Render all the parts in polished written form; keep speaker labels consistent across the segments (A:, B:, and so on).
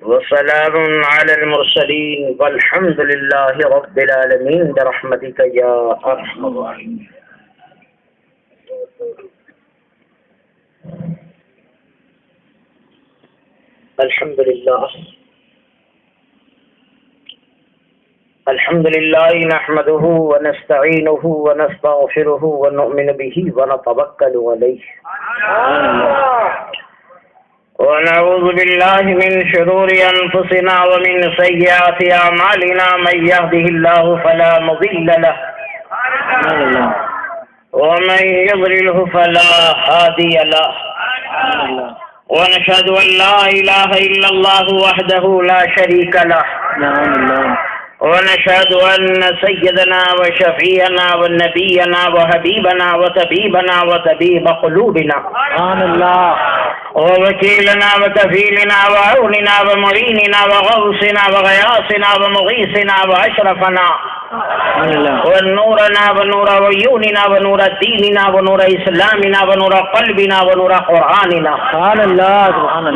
A: وسلام على المرسلين والحمد لله رب العالمين برحمتك يا أرحم الراحمين. الحمد لله نحمده ونستعينه ونستغفره ونؤمن به ونتوكل عليه ونعوذ بالله من شرور أنفسنا ومن سيئات أعمالنا من يهده الله فلا مضل له ومن يضلله فلا هادي له ونشهد أن لا إله إلا الله وحده لا شريك له ونشهد أن سيدنا وشفيعنا ونبينا وحبيبنا وطبيبنا وطبيب قلوبنا ووكيلنا وكفيلنا وعوننا ومعيننا وغوثنا وغياثنا ومغيثنا وأشرفنا ونورنا ونور عيوننا ونور ديننا ونور إسلامنا ونور قلبنا ونور قرآننا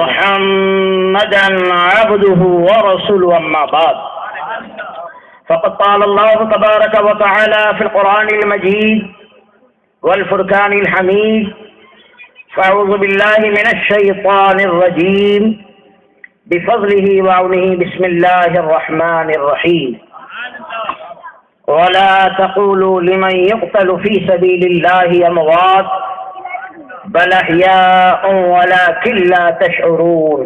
A: محمدا عبده ورسوله أما بعد فقد قال الله تبارك وتعالى في القرآن المجيد والفرقان الحميد فأعوذ بالله من الشيطان الرجيم بفضله وعونه بسم الله الرحمن الرحيم ولا تقولوا لمن يقتل في سبيل الله أموات بل أحياء ولكن لا تشعرون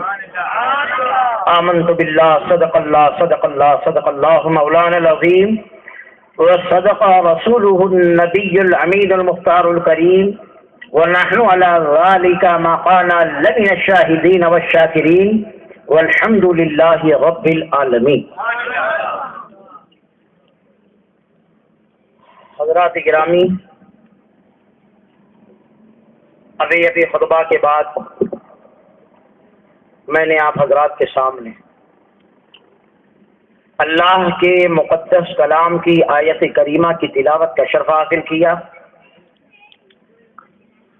A: آمنت بالله صدق الله صدق الله صدق الله مولانا العظيم وصدق رسوله النبي الأمين المختار الكريم ونحن على ذلك ما قال لمن الشاهدين والشاكرين والحمد لله رب العالمين. حضرات گرامی، ابھی خطبہ کے بعد میں نے آپ حضرات کے سامنے اللہ کے مقدس کلام کی آیت کریمہ کی تلاوت کا شرف حاصل کیا.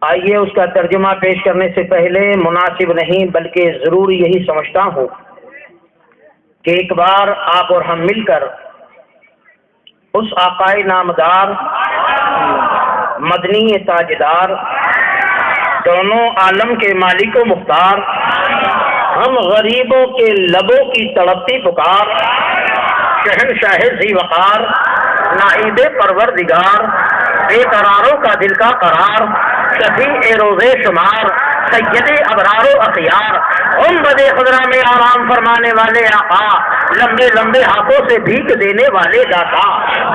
A: آئیے اس کا ترجمہ پیش کرنے سے پہلے مناسب نہیں بلکہ ضروری یہی سمجھتا ہوں کہ ایک بار آپ اور ہم مل کر اس آقائے نامدار مدنی تاجدار دونوں عالم کے مالک و مختار ہم غریبوں کے لبوں کی تڑپتی پکار شہنشاہ ذی وقار نائب پروردگار بے قراروں کا دل کا قرار شفیع روزے شمار سید ابرار و اخیار امت خضرا میں آرام فرمانے والے آقا لمبے لمبے ہاتھوں سے بھیک دینے والے داتا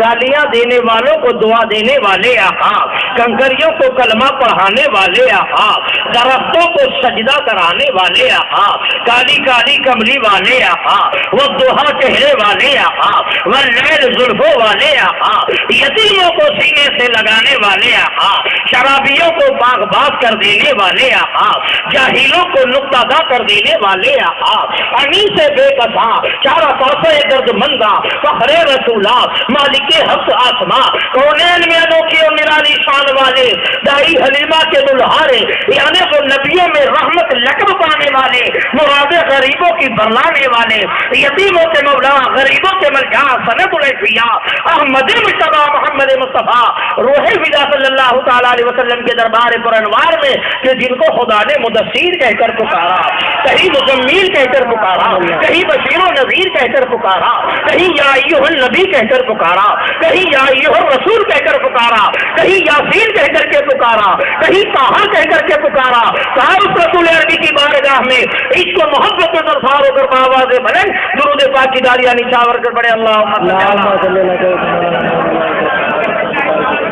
A: گالیاں دینے والوں کو دعا دینے والے آقا کنکریوں کو کلمہ پڑھانے والے آقا درختوں کو سجدہ کرانے والے آقا کالی کالی کملی والے آقا وہ دوہا چہرے والے آقا وہ لیل زلفوں والے آقا یتیموں کو سینے سے لگانے والے آقا شرابیوں کو باغ باغ کر دینے والے آقا جاہلوں کو نقطہ دا کر دینے والے آقا انی سے بے کساں چارہ پاسے درد مندہ فخر رسولہ مالک حفظ آسماں کونین میں انوکھی اور نرالی شان والے دائی حلیمہ کے دلہارے یعنی وہ نبیوں میں رحمت لقب پانے والے مراد غریبوں کی برلانے والے یتیموں کے مولا غریبوں کے ملجا سند الاشفیاء احمد مصطفیٰ محمد مصطفیٰ روح ودا صلی اللہ تعالی علیہ وسلم کے دربار پر انوار میں کہ جن کو خدا نے مدثر کہہ کر پکارا کہیں مزمل کہہ کر پکارا کہیں بشیر و نذیر کہہ کر پکارا کہیں یا ایھا النبی کہہ کر پکارا کہیں یا ایھا الرسول کہہ کر پکارا کہیں یاسین کہہ کر کے پکارا کہیں طٰہٰ کہہ کر کے پکارا کہا اس رسول عربی کی بارگاہ میں عشق و محبت میں سرفار ہو کر آواز بلند درود پاک کی داریاں نچھاور کر پڑے اللہم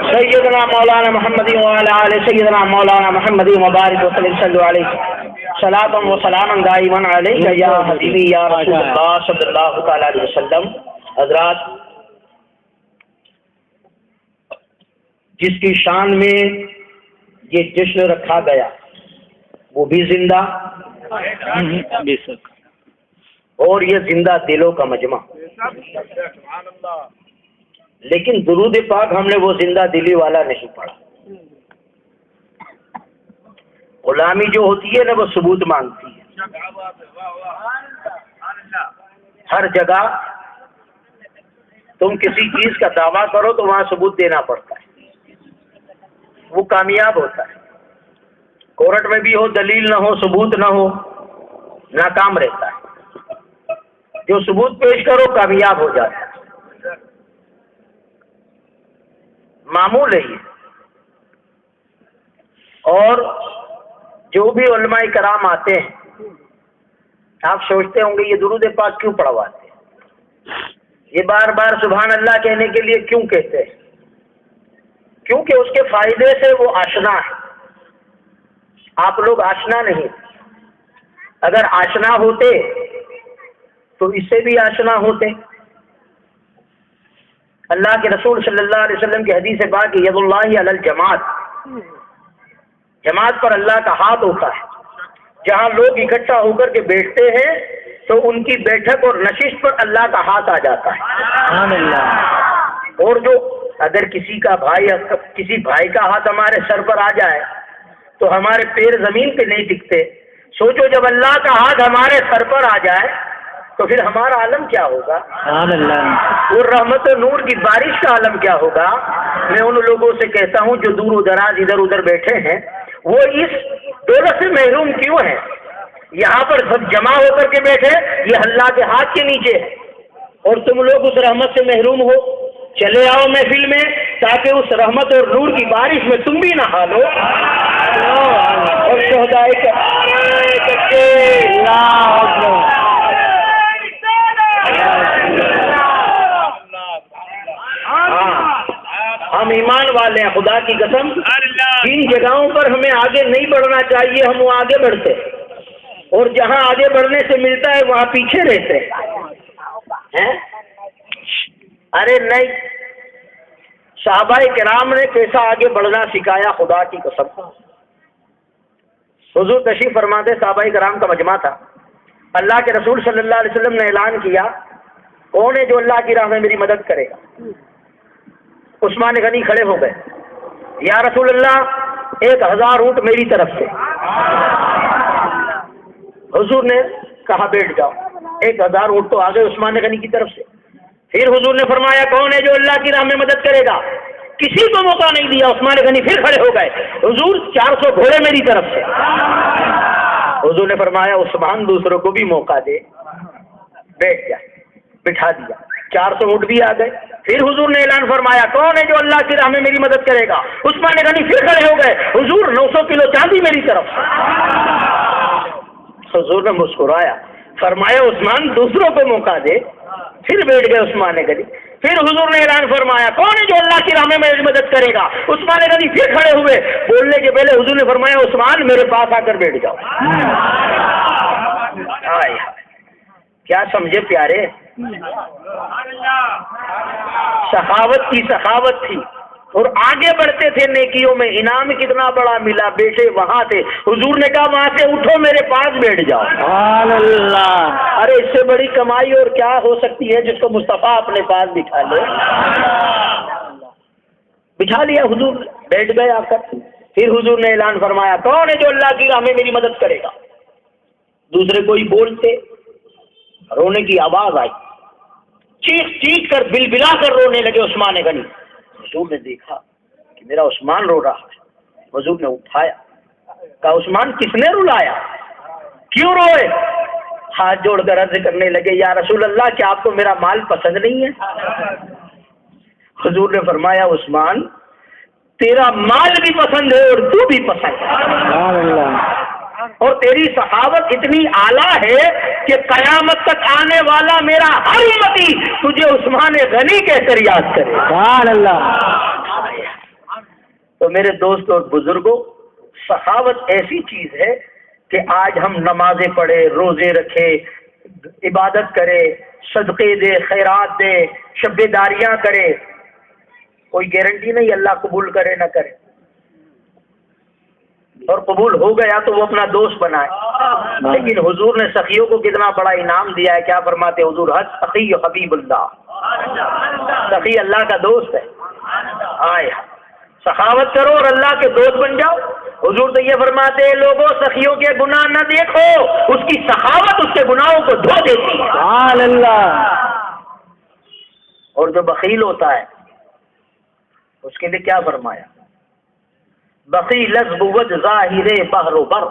A: سیدنا مولانا محمد وعلی آل سیدنا مولانا محمد مبارک وسلم صلی علیہ صلاۃ و سلام دائما علیک یا حبیبی یا رسول اللہ صلی اللہ تعالی علیہ وسلم. حضرات، جس کی شان میں یہ جشن رکھا گیا وہ بھی زندہ اور یہ زندہ دلوں کا مجمع. لیکن درود پاک ہم نے وہ زندہ دلی والا نہیں پڑھا. غلامی جو ہوتی ہے نا وہ ثبوت مانگتی ہے. ہر جگہ تم کسی چیز کا دعویٰ کرو تو وہاں ثبوت دینا پڑتا ہے، وہ کامیاب ہوتا ہے۔ کورٹ میں بھی ہو، دلیل نہ ہو، ثبوت نہ ہو، ناکام رہتا ہے۔ جو ثبوت پیش کرو کامیاب ہو جاتا ہے۔ معمول ہے یہ۔ اور جو بھی علماء کرام آتے ہیں، آپ سوچتے ہوں گے یہ درود پاک کیوں پڑھواتے ہیں، یہ بار بار سبحان اللہ کہنے کے لیے کیوں کہتے ہیں؟ کیونکہ اس کے فائدے سے وہ آشنا ہے۔ آپ لوگ آشنا نہیں، اگر آشنا ہوتے تو اس سے بھی آشنا ہوتے۔ اللہ کے رسول صلی اللہ علیہ وسلم کی حدیث پاک ید اللہ علی الجماعت، جماعت پر اللہ کا ہاتھ ہوتا ہے۔ جہاں لوگ اکٹھا ہو کر کے بیٹھتے ہیں تو ان کی بیٹھک اور نشست پر اللہ کا ہاتھ آ جاتا ہے۔ سبحان اللہ۔ اور جو اگر کسی بھائی کا ہاتھ ہمارے سر پر آ جائے تو ہمارے پیر زمین پہ نہیں ٹکتے، سوچو جب اللہ کا ہاتھ ہمارے سر پر آ جائے تو پھر ہمارا عالم کیا ہوگا؟ سبحان اللہ۔ اور رحمت و نور کی بارش کا عالم کیا ہوگا؟ میں ان لوگوں سے کہتا ہوں جو دور و دراز ادھر ادھر بیٹھے ہیں، وہ اس دولت سے محروم کیوں ہیں؟ یہاں پر سب جمع ہو کر کے بیٹھے، یہ اللہ کے ہاتھ کے نیچے ہے، اور تم لوگ اس رحمت سے محروم ہو۔ چلے آؤ محفل میں تاکہ اس رحمت اور نور کی بارش میں تم بھی نہا لو۔ اور ہم ایمان والے ہیں، خدا کی قسم جن جگہوں پر ہمیں آگے نہیں بڑھنا چاہیے ہم وہ آگے بڑھتے، اور جہاں آگے بڑھنے سے ملتا ہے وہاں پیچھے رہتے ہیں۔ ارے نہیں، صحابہ کرام نے کیسا آگے بڑھنا سکھایا، خدا کی قسم۔ حضور تشریف فرماتے، صحابہ کرام کا مجمع تھا، اللہ کے رسول صلی اللہ علیہ وسلم نے اعلان کیا کون ہے جو اللہ کی راہ میں میری مدد کرے گا؟ عثمان غنی کھڑے ہو گئے، یا رسول اللہ 1000 اونٹ میری طرف سے۔ حضور نے کہا بیٹھ جاؤ، 1000 اونٹ تو آ گئے عثمان غنی کی طرف سے۔ پھر حضور نے فرمایا کون ہے جو اللہ کی راہ میں مدد کرے گا؟ کسی کو موقع نہیں دیا، عثمان غنی پھر کھڑے ہو گئے، حضور 400 گھوڑے میری طرف سے۔ حضور نے فرمایا عثمان دوسروں کو بھی موقع دے، بیٹھ جا، بٹھا دیا، 400 اونٹ بھی آ گئے۔ پھر حضور نے اعلان فرمایا کون ہے جو اللہ کی راہ میں میری مدد کرے گا؟ عثمان غنی پھر کھڑے ہو گئے، حضور 900 کلو چاندی میری طرف۔ حضور نے مسکرایا، فرمایا عثمان دوسروں کو موقع دے، پھر بیٹھ گئے عثمان غنی۔ پھر حضور نے اعلان فرمایا کون ہے جو اللہ کی راہ میں میری مدد کرے گا؟ عثمان غنی پھر کھڑے ہوئے، بولنے کے پہلے حضور نے فرمایا عثمان میرے پاس آ کر بیٹھ جاؤ۔ کیا سمجھے پیارے؟ سخاوت کی سخاوت تھی، اور آگے بڑھتے تھے نیکیوں میں، انعام کتنا بڑا ملا، بیٹھے وہاں تھے، حضور نے کہا وہاں سے اٹھو میرے پاس بیٹھ جاؤ۔ سبحان اللہ۔ ارے اس سے بڑی کمائی اور کیا ہو سکتی ہے جس کو مصطفیٰ اپنے پاس بٹھا لے؟ بٹھا لیا حضور، بیٹھ گئے آ کر۔ پھر حضور نے اعلان فرمایا کون ہے جو اللہ کی راہ میں میری مدد کرے گا؟ دوسرے کوئی بولتے، رونے کی آواز آئی، چیخ چیخ کر بل بلا کر رونے لگے عثمان غنی۔ حضور نے دیکھا کہ میرا عثمان رو رہا ہے، حضور نے اٹھایا، کہا عثمان کس نے رلایا، کیوں روئے؟ ہاتھ جوڑ کر عرض کرنے لگے یا رسول اللہ کیا آپ کو میرا مال پسند نہیں ہے؟ حضور نے فرمایا عثمان تیرا مال بھی پسند ہے اور تو بھی پسند ہے، اور تیری سخاوت اتنی اعلیٰ ہے کہ قیامت تک آنے والا میرا ہر امتی تجھے عثمان غنی کہہ کر یاد کرے۔ سبحان اللہ۔ تو میرے دوست اور بزرگوں، سخاوت ایسی چیز ہے کہ آج ہم نمازیں پڑھے، روزے رکھے، عبادت کرے، صدقے دے، خیرات دے، شب داریاں کرے، کوئی گارنٹی نہیں اللہ قبول کرے نہ کرے، اور قبول ہو گیا تو وہ اپنا دوست بنائے۔ لیکن حضور نے سخیوں کو کتنا بڑا انعام دیا ہے، کیا فرماتے حضور؟ حج سخی حبیب اللہ، سخی اللہ کا دوست ہے۔ آئے سخاوت کرو اور اللہ کے دوست بن جاؤ۔ حضور تو یہ فرماتے ہیں لوگوں سخیوں کے گناہ نہ دیکھو، اس کی سخاوت اس کے گناہوں کو دھو دیتی ہے۔
B: سبحان اللہ۔
A: اور جو بخیل ہوتا ہے اس کے لیے کیا فرمایا؟ بخیل از بود ظاہر بحر و بر،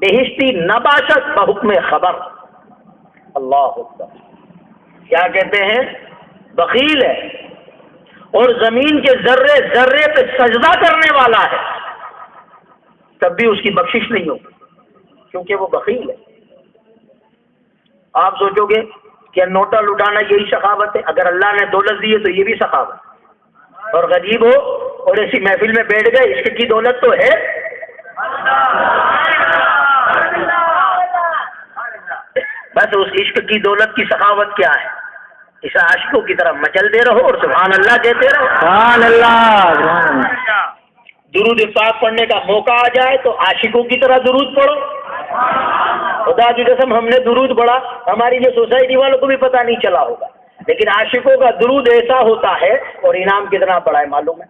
A: بہشتی نباشت بحکم خبر۔ اللہ اکبر۔ کیا کہتے ہیں؟ بخیل ہے اور زمین کے ذرے ذرے پہ سجدہ کرنے والا ہے، تب بھی اس کی بخشش نہیں ہوگی کیونکہ وہ بخیل ہے۔ آپ سوچو گے کہ نوٹا لٹانا یہی سخاوت ہے؟ اگر اللہ نے دولت دی ہے تو یہ بھی سخاوت۔ اور غریب ہو اور ایسی محفل میں بیٹھ گئے، عشق کی دولت تو ہے، بس اس عشق کی دولت کی سخاوت کیا ہے؟ اس عاشقوں کی طرح مچلتے رہو اور سبحان اللہ کہتے رہو۔
B: سبحان اللہ۔
A: درود پاک پڑھنے کا موقع آ جائے تو عاشقوں کی طرح درود پڑھو۔ خدا کی قسم ہم نے درود پڑھا، ہماری جو سوسائٹی والوں کو بھی پتہ نہیں چلا ہوگا، لیکن عاشقوں کا درود ایسا ہوتا ہے اور انعام کتنا بڑا ہے معلوم ہے؟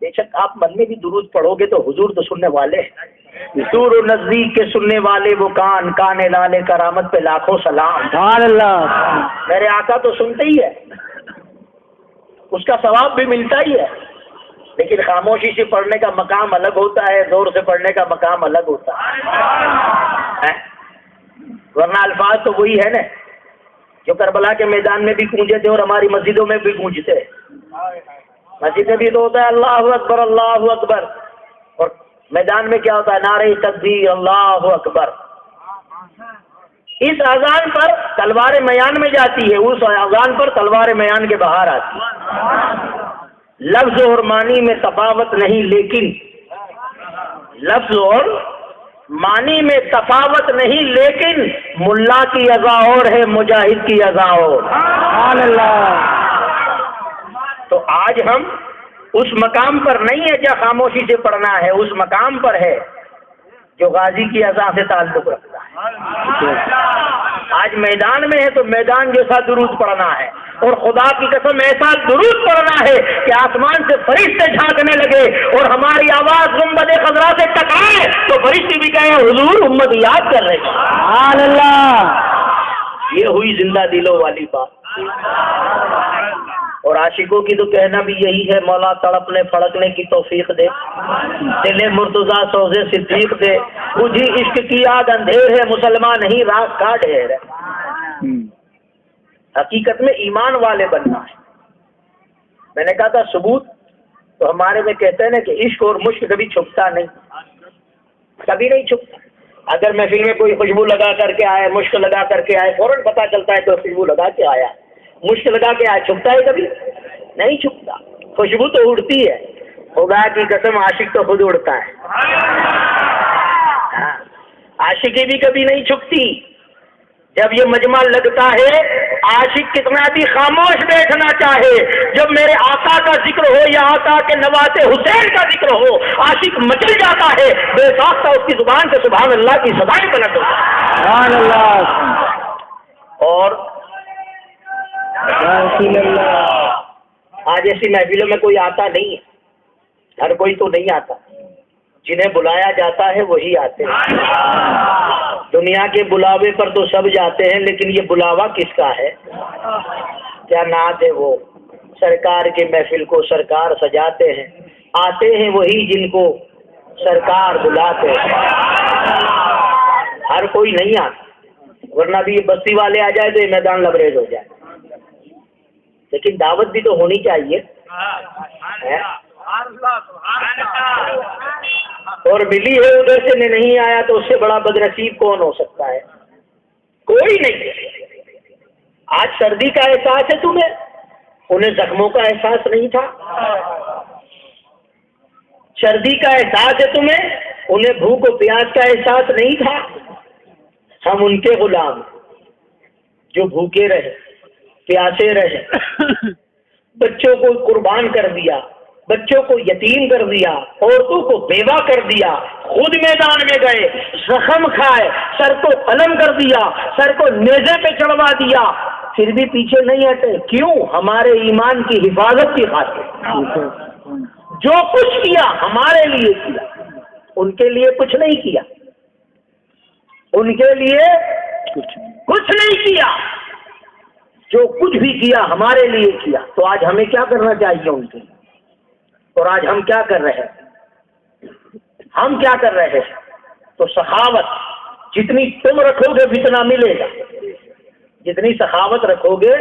A: بے شک آپ من میں بھی درود پڑھو گے تو حضور تو سننے والے ہیں، دور و نزدیک کے سننے والے وہ کان، کان لالے کرامت پہ لاکھوں سلام۔
B: سبحان اللہ۔
A: میرے آقا تو سنتے ہی ہے، اس کا ثواب بھی ملتا ہی ہے، لیکن خاموشی سے پڑھنے کا مقام الگ ہوتا ہے، زور سے پڑھنے کا مقام الگ ہوتا ہے، ورنہ الفاظ تو وہی ہے نا جو کربلا کے میدان میں بھی گونجے تھے اور ہماری مسجدوں میں بھی گونجتے۔ مسجد میں بھی تو ہوتا ہے اللہ اکبر اللہ اکبر، اور میدان میں کیا ہوتا ہے؟ نعرہ تکبیر اللہ اکبر۔ اس اذان پر تلوار میان میں جاتی ہے، اس اذان پر تلوار میان کے باہر آتی ہے۔ لفظ اور معنی میں تفاوت نہیں، لیکن لفظ اور معنی میں تفاوت نہیں، لیکن ملا کی اذا اور ہے، مجاہد کی اذا اور۔
B: سبحان اللہ۔
A: تو آج ہم اس مقام پر نہیں ہے جہاں خاموشی سے پڑھنا ہے، اس مقام پر ہے جو غازی کی اذا سے تعلق رکھتا ہے۔ آج میدان میں ہے تو میدان جیسا درود پڑھنا ہے، اور خدا کی قسم ایسا درود پڑھنا ہے کہ آسمان سے فرشتے جھانکنے لگے اور ہماری آواز گنبد خضرا سے ٹکرائے تو فرشتے بھی کہیں حضور امت یاد کر رہے ہیں۔
B: سبحان اللہ۔
A: یہ ہوئی زندہ دلوں والی بات۔ اور عاشقوں کی تو کہنا بھی یہی ہے، مولا تڑپنے پھڑکنے کی توفیق دے، دل مرتضیٰ سوزے صدیق دے، بجھی عشق کی آگ اندھیر ہے، مسلمان نہیں راہ کا ڈھیر ہے۔ حقیقت میں ایمان والے بننا ہے۔ میں نے کہا تھا ثبوت تو ہمارے میں کہتے ہیں نا کہ عشق اور مشق کبھی چھپتا نہیں، کبھی نہیں چھپتا۔ اگر محفل میں کوئی خوشبو لگا کر کے آئے، مشق لگا کر کے آئے، فوراً پتہ چلتا ہے تو خوشبو لگا کے آیا، مشق لگا کے آیا، چھپتا ہے کبھی؟ نہیں چھپتا۔ خوشبو تو اڑتی ہے، خدا کی قسم عاشق تو خود اڑتا ہے۔ عاشقی بھی کبھی نہیں چھپتی۔ جب یہ مجمع لگتا ہے عاشق کتنا بھی خاموش بیٹھنا چاہے، جب میرے آقا کا ذکر ہو یا آقا کے نواسے حسین کا ذکر ہو، عاشق مچل جاتا ہے، بے ساختہ اس کی زبان سے سبحان اللہ کی صدائیں بلند ہوتی ہیں۔
B: سبحان اللہ۔
A: اور آج ایسی محفلوں میں کوئی آتا نہیں ہے، ہر کوئی تو نہیں آتا، جنہیں بلایا جاتا ہے وہی آتے ہیں۔ دنیا کے بلاوے پر تو سب جاتے ہیں، لیکن یہ بلاوا کس کا ہے؟ کیا نعت ہے وہ؟ سرکار کے محفل کو سرکار سجاتے ہیں، آتے ہیں وہی جن کو سرکار بلاتے ہیں۔ ہر کوئی نہیں آتا، ورنہ بھی یہ بستی والے آ جائے تو یہ میدان لبریز ہو جائے، لیکن دعوت بھی تو ہونی چاہیے۔ اور ملی ہے ادھر سے نہیں آیا تو اس سے بڑا بدنصیب کون ہو سکتا ہے؟ کوئی نہیں۔ آج سردی کا احساس ہے تمہیں، انہیں زخموں کا احساس نہیں تھا۔ سردی کا احساس ہے تمہیں، انہیں بھوک و پیاس کا احساس نہیں تھا۔ ہم ان کے غلام جو بھوکے رہے، پیاسے رہے، بچوں کو قربان کر دیا، بچوں کو یتیم کر دیا، عورتوں کو بیوہ کر دیا، خود میدان میں گئے، زخم کھائے، سر کو قلم کر دیا، سر کو نیزے پہ چڑھوا دیا، پھر بھی پیچھے نہیں ہٹے۔ کیوں؟ ہمارے ایمان کی حفاظت کی خاطر۔ جو کچھ کیا ہمارے لیے کیا، ان کے لیے کچھ نہیں کیا، ان کے لیے کچھ نہیں کیا، جو کچھ بھی کیا ہمارے لیے کیا۔ تو آج ہمیں کیا کرنا چاہیے ان کے لیے؟ اور آج ہم کیا کر رہے ہیں؟ ہم کیا کر رہے ہیں؟ تو سخاوت جتنی تم رکھو گے اتنا ملے گا، جتنی سخاوت رکھو گے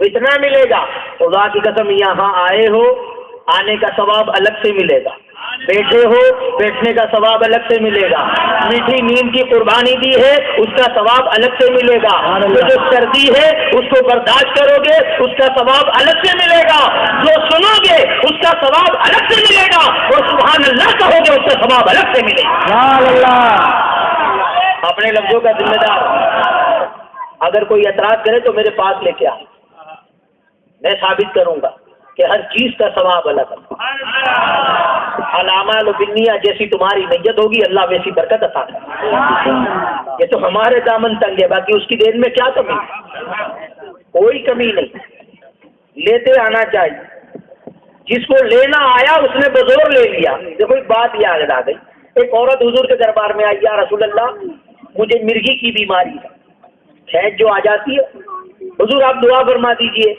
A: اتنا ملے گا۔ خدا کی قسم یہاں آئے ہو، آنے کا ثواب الگ سے ملے گا، بیٹھے ہو بیٹھنے کا ثواب الگ سے ملے گا، میٹھی نیند کی قربانی دی ہے اس کا ثواب الگ سے ملے گا، جو سردی ہے اس کو برداشت کرو گے اس کا ثواب الگ سے ملے گا، جو سنو گے اس کا ثواب الگ سے ملے گا، اور سبحان اللہ کہو گے اس کا ثواب الگ سے ملے گا۔
B: سبحان اللہ۔
A: اپنے لفظوں کا ذمہ دار، اگر کوئی اعتراض کرے تو میرے پاس لے کے آ، میں ثابت کروں گا کہ ہر چیز کا ثواب الگ ہے۔ الاعمال بالنیات، جیسی تمہاری نیت ہوگی اللہ ویسی برکت عطا کرے۔ یہ تو ہمارے دامن تنگ ہے، باقی اس کی دین میں کیا کمی؟ کوئی کمی نہیں، لیتے آنا چاہیے۔ جس کو لینا آیا اس نے بزور لے لیا۔ دیکھو ایک بات یاد آ گئی، ایک عورت حضور کے دربار میں آئی، یا رسول اللہ مجھے مرگی کی بیماری ہے، خیز جو آ جاتی ہے، حضور آپ دعا فرما دیجئے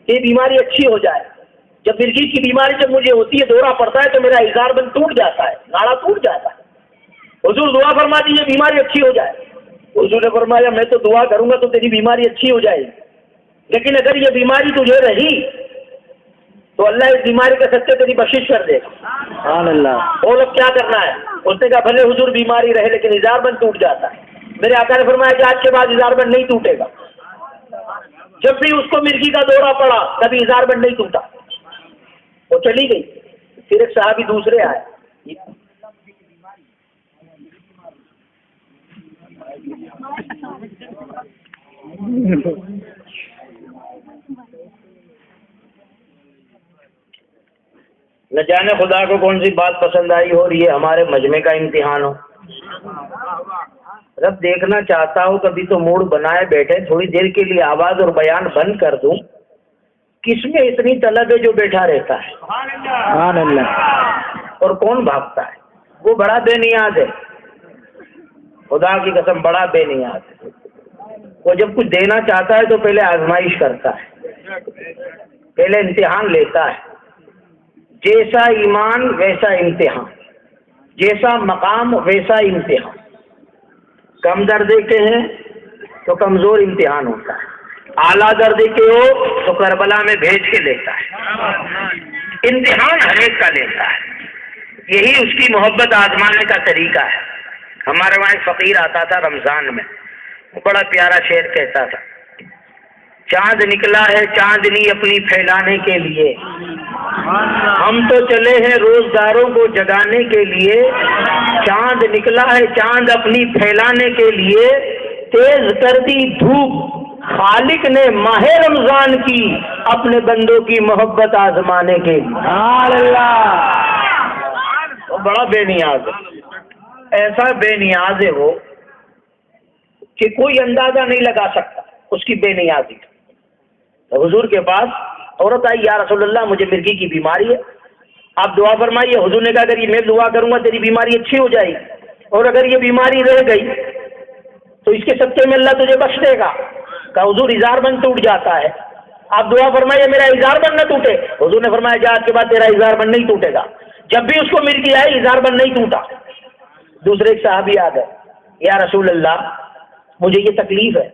A: کہ بیماری اچھی ہو جائے۔ جب مرگی کی بیماری جب مجھے ہوتی ہے، دورہ پڑتا ہے تو میرا اظہار بند ٹوٹ جاتا ہے، ناڑا ٹوٹ جاتا ہے، حضور دعا فرما دیجئے بیماری اچھی ہو جائے۔ حضور نے فرمایا میں تو دعا کروں گا تو تیری بیماری اچھی ہو جائے گی، لیکن اگر یہ بیماری تجھے رہی تو اللہ اس بیماری کے سچے تیری بخشش کر دے گا۔
B: سبحان اللہ۔
A: بول اب کیا کرنا ہے؟ اس نے کہا بھلے حضور بیماری رہے لیکن اظہار بند ٹوٹ جاتا ہے۔ میرے آقا نے فرمایا کہ آج کے بعد اظہار بند نہیں ٹوٹے گا۔ جب بھی اس کو مرگی کا دورہ پڑا کبھی اظہار بند نہیں ٹوٹا، وہ چلی گئی۔ پھر ایک صحابی دوسرے آئے، نہ جانے خدا کو کون سی بات پسند آئی ہو اور یہ ہمارے مجمع کا امتحان ہو۔ رب دیکھنا چاہتا ہو کبھی تو موڈ بنائے بیٹھے، تھوڑی دیر کے لیے آواز اور بیان بند کر دوں، کس میں اتنی طلب ہے جو بیٹھا رہتا ہے؟
B: سبحان اللہ۔
A: اور کون بھاگتا ہے؟ وہ بڑا بے نیاز ہے، خدا کی قسم بڑا بے نیاز ہے۔ وہ جب کچھ دینا چاہتا ہے تو پہلے آزمائش کرتا ہے، پہلے امتحان لیتا ہے۔ جیسا ایمان ویسا امتحان، جیسا مقام ویسا امتحان۔ کم درجے کے ہیں تو کمزور امتحان ہوتا ہے، اعلیٰ درجے کے ہو تو کربلا میں بھیج کے لیتا ہے۔ امتحان ہر ایک کا لیتا ہے، یہی اس کی محبت آزمانے کا طریقہ ہے۔ ہمارے وہاں ایک فقیر آتا تھا رمضان میں، وہ بڑا پیارا شعر کہتا تھا، چاند نکلا ہے چاندنی اپنی پھیلانے کے لیے، ہم تو چلے ہیں روزگاروں کو جگانے کے لیے، چاند نکلا ہے چاند اپنی پھیلانے کے لیے، تیز کر دی دھوپ خالق نے ماہ رمضان کی اپنے بندوں کی محبت آزمانے کے لیے۔
B: سبحان اللہ۔
A: وہ بڑا بے نیاز ہے، ایسا بے نیاز ہے وہ کہ کوئی اندازہ نہیں لگا سکتا اس کی بے نیازی۔ تو حضور کے پاس عورت آئی، یا رسول اللہ مجھے مرگی کی بیماری ہے، آپ دعا فرمائیے۔ حضور نے کہا اگر یہ میں دعا کروں گا تیری بیماری اچھی ہو جائے گی، اور اگر یہ بیماری رہ گئی تو اس کے صدقے میں اللہ تجھے بخش دے گا۔ کہا حضور اظہار بند ٹوٹ جاتا ہے، آپ دعا فرمائیے میرا اظہار بند نہ ٹوٹے۔ حضور نے فرمایا جا آج کے بعد تیرا اظہار بند نہیں ٹوٹے گا۔ جب بھی اس کو مرگی آئی اظہار بند نہیں ٹوٹا۔ دوسرے ایک صحابی آ گئے، یا رسول اللہ مجھے یہ تکلیف ہے،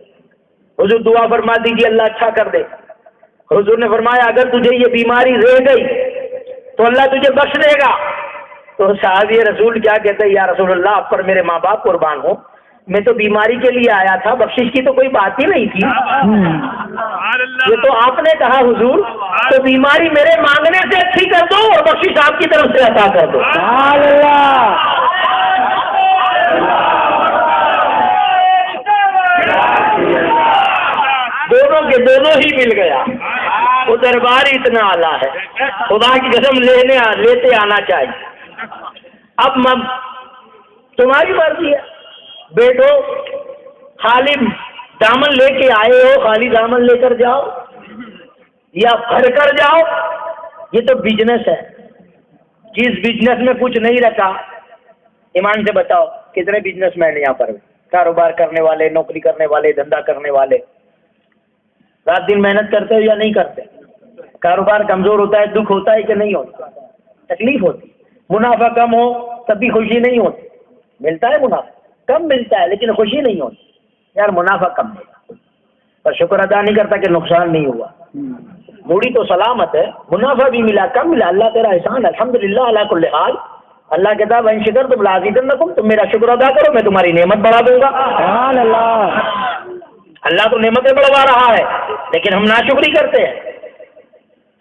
A: حضور دعا فرما دیجیے اللہ اچھا کر دے۔ حضور نے فرمایا اگر تجھے یہ بیماری رہ گئی تو اللہ تجھے بخش دے گا۔ تو صحابی رسول کیا کہتے ہیں، یا رسول اللہ آپ پر میرے ماں باپ قربان ہو، میں تو بیماری کے لیے آیا تھا، بخشش کی تو کوئی بات ہی نہیں تھی، یہ تو آپ نے کہا حضور، تو بیماری میرے مانگنے سے اچھی کر دو اور بخشش آپ کی طرف سے عطا کر دو۔
B: سبحان اللہ۔
A: دونوں کے دونوں ہی مل گیا، وہ دربار ہی اتنا اعلیٰ ہے، خدا کی قسم لیتے آنا چاہیے۔ اب تمہاری مرضی ہے، بیٹھو خالی دامن لے کے آئے ہو، خالی دامن لے کر جاؤ یا بھر کر جاؤ، یہ تو بزنس ہے۔ جس بزنس میں کچھ نہیں رکھا ایمان سے بتاؤ کتنے بزنس مین یہاں پر کاروبار کرنے والے, نوکری کرنے والے, دھندا کرنے والے, رات دن محنت کرتے ہو یا نہیں کرتے؟ کاروبار کمزور ہوتا ہے, دکھ ہوتا ہے کہ نہیں ہوتا؟ تکلیف ہوتی. منافع کم ہو تب بھی خوشی نہیں ہوتی. ملتا ہے منافع, کم ملتا ہے لیکن خوشی نہیں ہوتی. یار منافع کم ملا پر شکر ادا نہیں کرتا کہ نقصان نہیں ہوا. موڑی تو سلامت ہے, منافع بھی ملا کم ملا, اللہ تیرا احسان, الحمدللہ علی کل حال. اللہ کہتا ہے وَإِن شَكَرْتُمْ لَأَزِيدَنَّكُمْ, تم میرا شکر ادا کرو میں تمہاری نعمت بڑھا دوں گا.
B: سبحان اللہ.
A: اللہ تو نعمتیں بڑھوا رہا ہے لیکن ہم ناشکری کرتے ہیں.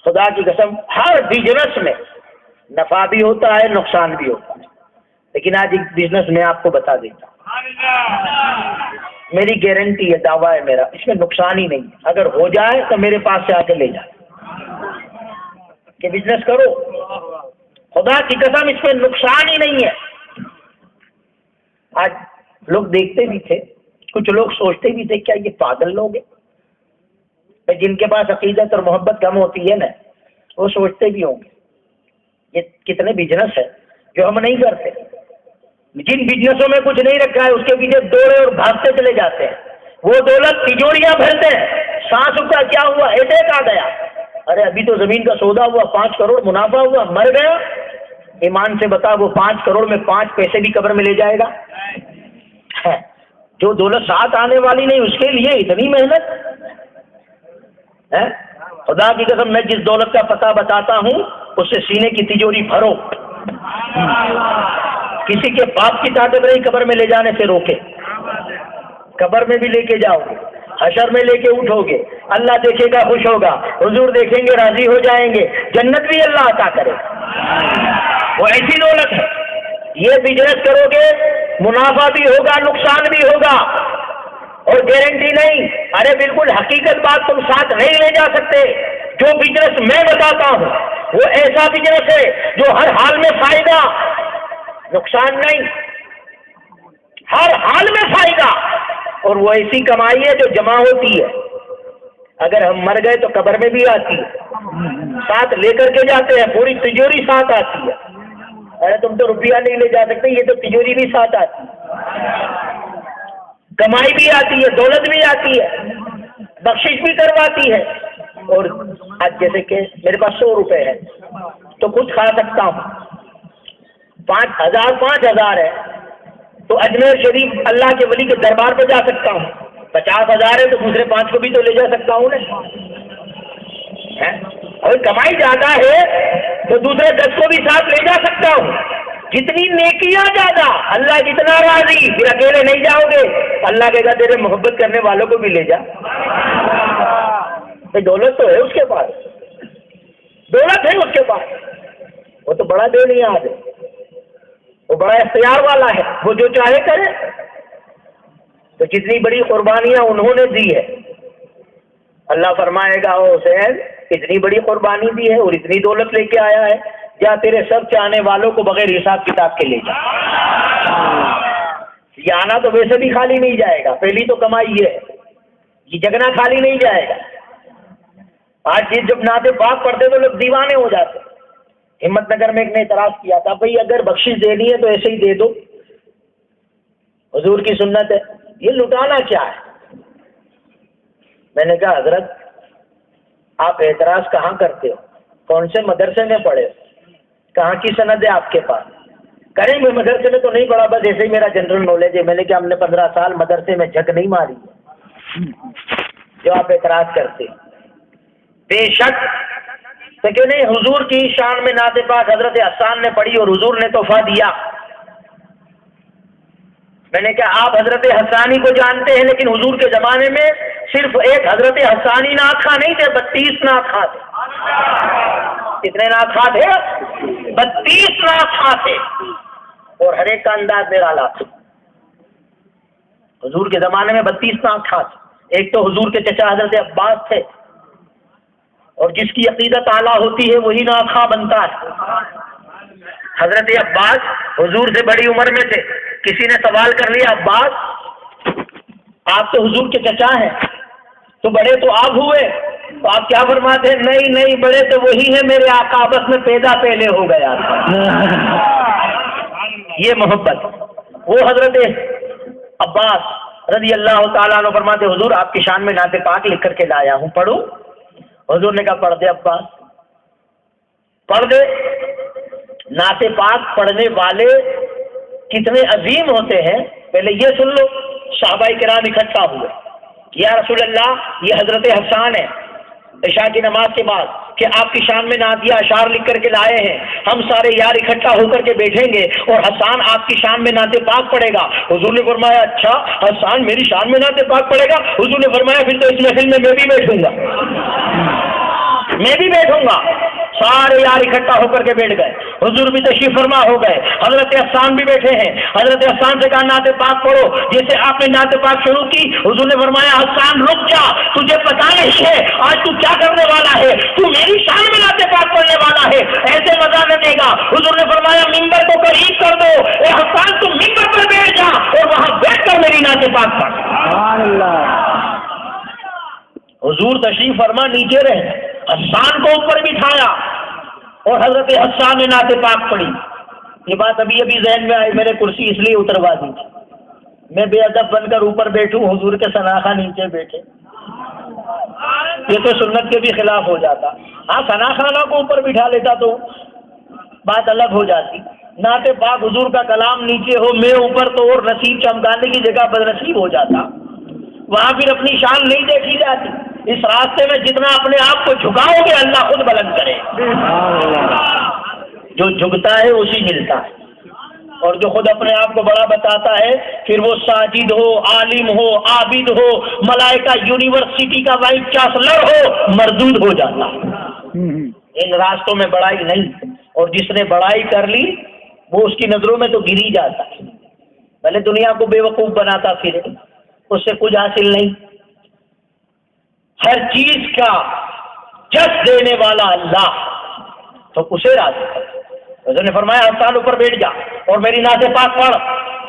A: خدا کی قسم ہر بزنس میں نفع بھی ہوتا ہے نقصان بھی ہوتا ہے, لیکن آج ایک بزنس میں آپ کو بتا دیتا ہوں, میری گارنٹی ہے, دعویٰ ہے میرا, اس میں نقصان ہی نہیں ہے. اگر ہو جائے تو میرے پاس سے آ کے لے جائے کہ بزنس کرو, خدا کی قسم اس میں نقصان ہی نہیں ہے. آج لوگ دیکھتے بھی تھے, کچھ لوگ سوچتے بھی تھے کیا یہ پاگل لوگ ہیں. جن کے پاس عقیدت اور محبت کم ہوتی ہے نا وہ سوچتے بھی ہوں گے یہ کتنے بزنس ہے جو ہم نہیں کرتے. جن بزنسوں میں کچھ نہیں رکھا ہے اس کے پیچھے دوڑے اور بھاگتے چلے جاتے ہیں. وہ دولت تجوریاں بھرتے ہیں, سانس کا کیا ہوا, اٹیک آ گیا, ارے ابھی تو زمین کا سودا ہوا, 5 کروڑ منافع ہوا, مر گیا. ایمان سے بتا وہ 5 کروڑ میں 5 پیسے بھی قبر میں لے جائے گا؟ جو دولت ساتھ آنے والی نہیں اس کے لیے اتنی محنت. خدا کی قسم میں جس دولت کا پتہ بتاتا ہوں اس سے سینے کی تجوری بھرو, کسی کے باپ کی طاقت نہیں قبر میں لے جانے سے روکے. قبر میں بھی لے کے جاؤ گے, حشر میں لے کے اٹھو گے, اللہ دیکھے گا خوش ہوگا, حضور دیکھیں گے راضی ہو جائیں گے, جنت بھی اللہ عطا کرے. وہ ایسی دولت ہے. یہ بزنس کرو گے منافع بھی ہوگا نقصان بھی ہوگا اور گارنٹی نہیں. ارے بالکل حقیقت بات تم ساتھ نہیں لے جا سکتے. جو بزنس میں بتاتا ہوں وہ ایسا بزنس ہے جو ہر حال میں فائدہ, نقصان نہیں, ہر حال میں فائدہ. اور وہ ایسی کمائی ہے جو جمع ہوتی ہے. اگر ہم مر گئے تو قبر میں بھی آتی ہے, ساتھ لے کر کے جاتے ہیں, پوری تجوری ساتھ آتی ہے. ارے تم تو روپیہ نہیں لے جا سکتے, یہ تو تجوری بھی ساتھ آتی ہے, کمائی بھی آتی ہے, دولت بھی آتی ہے, بخشش بھی کرواتی ہے. اور آج جیسے کہ میرے پاس 100 روپے ہے تو کچھ کھا سکتا ہوں, 5,000 ہے تو اجمیر شریف اللہ کے ولی کے دربار پہ جا سکتا ہوں. 50,000 ہے تو دوسرے 5 کو بھی تو لے جا سکتا ہوں نا. اور کمائی زیادہ ہے تو دوسرے 10 کو بھی ساتھ لے جا سکتا ہوں. جتنی نیکیاں زیادہ اللہ جتنا راضی. پھر اکیلے نہیں جاؤ گے, اللہ کہے گا تیرے محبت کرنے والوں کو بھی لے جا. دولت تو ہے اس کے پاس, دولت ہے اس کے پاس, وہ تو بڑا دے نہیں آج, وہ بڑا اختیار والا ہے, وہ جو چاہے کرے. تو جتنی بڑی قربانیاں انہوں نے دی ہے اللہ فرمائے گا او حسین اتنی بڑی قربانی دی ہے اور اتنی دولت لے کے آیا ہے, جا تیرے سب چاہنے والوں کو بغیر حساب کتاب کے لے جا. یہ آنا تو ویسے بھی خالی نہیں جائے گا, پہلی تو کمائی ہے, یہ جگنا خالی نہیں جائے گا. آج جب نعت پاک پڑھتے تو لوگ دیوانے ہو جاتے. ہمت نگر میں ایک نے اعتراض کیا تھا, بھئی اگر بخشش دینی ہے تو ایسے ہی دے دو, حضور کی سنت ہے, یہ لٹانا کیا ہے؟ میں نے کہا حضرت آپ اعتراض کہاں کرتے ہو, کون سے مدرسے میں پڑھے ہو, کہاں کی سند ہے آپ کے پاس؟ کریں میں مدرسے میں تو نہیں پڑھا, بس ایسے ہی میرا جنرل نالج ہے. میں نے کہا ہم نے 15 سال مدرسے میں جھک نہیں ماری جو آپ اعتراض کرتے. بے شک کہ نہیں, حضور کی شان میں نعت پاک حضرت حسان نے پڑھی اور حضور نے تحفہ دیا. میں نے کہا آپ حضرت حسانی کو جانتے ہیں لیکن حضور کے زمانے میں صرف ایک حضرت حسانی نعت خواں نہیں تھے, 32 نعت خواں تھے. کتنے نعت خواں تھے؟ 32 نعت خواں تھے, اور ہر ایک کا انداز نرالا تھا. حضور کے زمانے میں 32 نعت خواں تھے. ایک تو حضور کے چچا حضرت عباس تھے, اور جس کی عقیدت اعلیٰ ہوتی ہے وہی نعت خواں بنتا ہے. حضرت عباس حضور سے بڑی عمر میں تھے. کسی نے سوال کر لیا, عباس آپ تو حضور کے چچا ہیں تو بڑے تو آپ ہوئے, تو آپ کیا فرماتے ہیں؟ نہیں نہیں, بڑے تو وہی ہیں میرے آقا, آپس میں پیدا پہلے ہو گیا. یہ محبت. وہ حضرت عباس رضی اللہ تعالیٰ عنہ فرماتے حضور آپ کی شان میں نعت پاک لکھ کر کے لایا ہوں, پڑھو. حضور نے کہا پڑھ دے عباس, پڑھ دے. نعت پاک پڑھنے والے کتنے عظیم ہوتے ہیں پہلے یہ سن لو. صحابہ کرام اکٹھا ہوئے, یا رسول اللہ یہ حضرت حسان ہے عشاء کی نماز کے بعد کہ آپ کی شان میں نعتیہ اشعار لکھ کر کے لائے ہیں, ہم سارے یار اکٹھا ہو کر کے بیٹھیں گے اور حسان آپ کی شان میں نعت پاک پڑھے گا. حضور نے فرمایا اچھا حسان میری شان میں نعت پاک پڑھے گا؟ حضور نے فرمایا پھر تو اس محفل میں بھی بیٹھوں گا, میں بھی بیٹھوں گا. سارے یار اکٹھا ہو کر کے بیٹھ گئے. حضور بھی تشریف فرما ہو گئے, حضرت حسان بھی بیٹھے ہیں. حضرت حسان سے کہا نعت پاک پڑھو. جیسے آپ نے نعت پاک شروع کی حضور نے فرمایا حسان رک جا, تجھے پتا نہیں ہے آج تو کیا کرنے والا ہے, تو میری شان میں نعت پاک پڑھنے والا ہے, ایسے مزہ نہ دے گا. حضور نے فرمایا ممبر کو قریب کر دو, اے حسان تم ممبر پر بیٹھ جا اور وہاں بیٹھ کر میری نعت پاک پڑھ.
B: سبحان اللہ.
A: حضور تشریف فرما نیچے رہے, حسان کو اوپر بٹھایا اور حضرت حسان نے نعت پاک پڑھی. یہ بات ابھی ابھی ذہن میں آئی, میں نے کرسی اس لیے اتروا دی تھی, میں بے ادب بن کر اوپر بیٹھوں, حضور کے سناخہ نیچے بیٹھے, یہ تو سنت کے بھی خلاف ہو جاتا. ہاں سناخانہ کو اوپر بٹھا لیتا تو بات الگ ہو جاتی. نعت پاک حضور کا کلام نیچے ہو, میں اوپر, تو اور نصیب چمکانے کی جگہ بدنصیب ہو جاتا. وہاں پھر اپنی شان نہیں دیکھی جاتی. اس راستے میں جتنا اپنے آپ کو جھکاؤ گے اللہ خود بلند کرے. جو جھکتا ہے اسی ملتا ہے, اور جو خود اپنے آپ کو بڑا بتاتا ہے پھر وہ ساجد ہو, عالم ہو, عابد ہو, ملائکہ یونیورسٹی کا وائس چانسلر ہو, مردود ہو جاتا. ان راستوں میں بڑائی نہیں, اور جس نے بڑائی کر لی وہ اس کی نظروں میں تو گر ہی جاتا ہے. پہلے دنیا کو بے وقوف بناتا پھرے, اس سے کچھ حاصل نہیں. ہر چیز کا جس دینے والا اللہ, تو اسے راضی کر. حضرت نے فرمایا حسان اوپر بیٹھ جا اور میری نعت پاک پڑھ.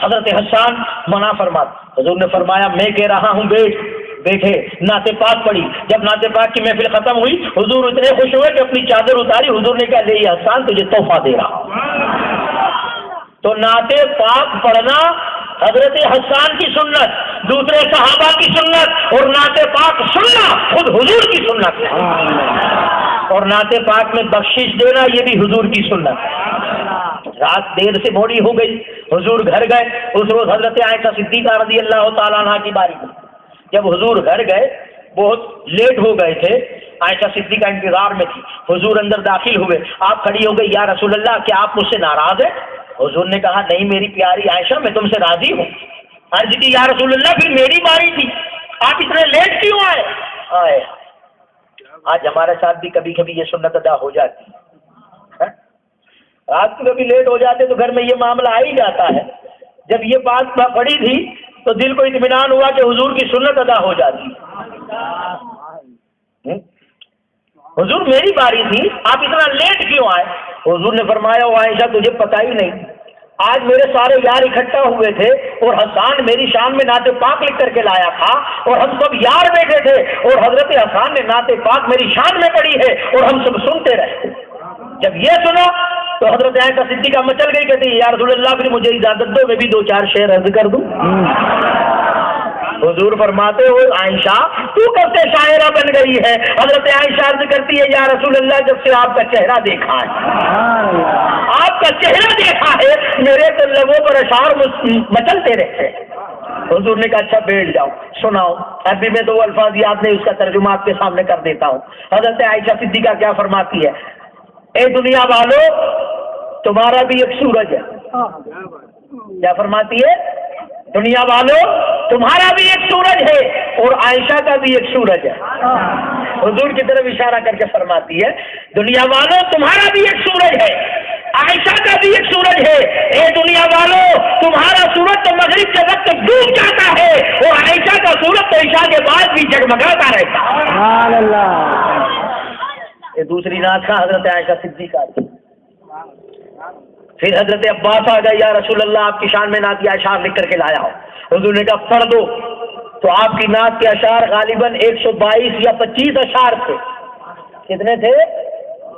A: حضرت حسان منع فرماتا. حضور نے فرمایا میں کہہ رہا ہوں بیٹھ. بیٹھے, نعت پاک پڑھی. جب نعت پاک کی محفل ختم ہوئی حضور اتنے خوش ہوئے کہ اپنی چادر اتاری. حضور نے کہا لے یہ حسان تجھے تحفہ دے رہا ہوں. تو نعت پاک پڑھنا حضرت حسان کی سنت, دوسرے صحابہ کی سنت, اور نعت پاک سننا خود حضور کی سنت ہے. اور نعت پاک میں بخشش دینا یہ بھی حضور کی سنت. رات دیر سے بوڑھی ہو گئی, حضور گھر گئے. اس روز حضرت عائشہ صدیقہ رضی اللہ تعالیٰ عنہ کی باری تھی. جب حضور گھر گئے بہت لیٹ ہو گئے تھے, عائشہ صدیقہ انتظار میں تھی. حضور اندر داخل ہوئے, آپ کھڑی ہو گئی, یا رسول اللہ کیا آپ مجھ سے ناراض ہیں؟ حضور نے کہا نہیں میری پیاری عائشہ میں تم سے راضی ہوں. عرض کی یا رسول اللہ پھر میری باری تھی, آپ اتنے لیٹ کیوں آئے؟ آج ہمارے ساتھ بھی کبھی کبھی یہ سنت ادا ہو جاتی ہے. رات کو کبھی لیٹ ہو جاتے تو گھر میں یہ معاملہ آ ہی جاتا ہے. جب یہ بات پڑی تھی تو دل کو اطمینان ہوا کہ حضور کی سنت ادا ہو جاتی. حضور میری باری تھی, آپ اتنا لیٹ کیوں آئے؟ حضور نے فرمایا وہ عائشہ تجھے پتہ ہی نہیں, آج میرے سارے یار اکٹھا ہوئے تھے اور حسان میری شان میں نعت پاک لکھ کر کے لایا تھا, اور ہم سب یار بیٹھے تھے, اور حضرت حسان نے نعت پاک میری شان میں پڑھی ہے اور ہم سب سنتے رہے. جب یہ سنا تو حضرت عائشہ صدیقہ مچل گئی, کہتی یا رسول اللہ پھر مجھے اجازت دو میں بھی 2-4 شعر عرض کر دوں. حضور فرماتے ہو عائشہ تو کب سے شاعرہ بن گئی ہے؟ حضرت عائشہ عرض کرتی ہے یا رسول اللہ جب سے آپ کا چہرہ دیکھا ہے, آپ کا چہرہ دیکھا ہے میرے تو لبوں پر اشعار مچلتے رہتے. حضور نے کہا اچھا بیٹھ جاؤ سناؤ. ابھی میں 2 الفاظ یاد نہیں, اس کا ترجمہ آپ کے سامنے کر دیتا ہوں. حضرت عائشہ صدیقہ کیا فرماتی ہے, اے دنیا والو تمہارا بھی ایک سورج ہے. کیا فرماتی ہے؟ دنیا والو تمہارا بھی ایک سورج ہے اور عائشہ کا بھی ایک سورج ہے. حضور کی طرف اشارہ کر کے فرماتی ہے دنیا والو تمہارا بھی ایک سورج ہے, عائشہ کا بھی ایک سورج ہے. اے دنیا والو تمہارا سورج تو مغرب کے وقت ڈوب جاتا ہے اور عائشہ کا سورج تو عشاء کے بعد بھی جگمگاتا رہتا ہے.
B: سبحان اللہ.
A: یہ دوسری نعت کا حضرت عائشہ صدیقہ تھی. پھر حضرت عباس آ گئے, یا رسول اللہ آپ کی شان میں نعت کے اشعار لکھ کر کے لایا ہو. حضور نے کہا پڑھ دو. تو آپ کی نعت کے اشعار غالباً 122 یا 25 اشعار تھے. کتنے تھے؟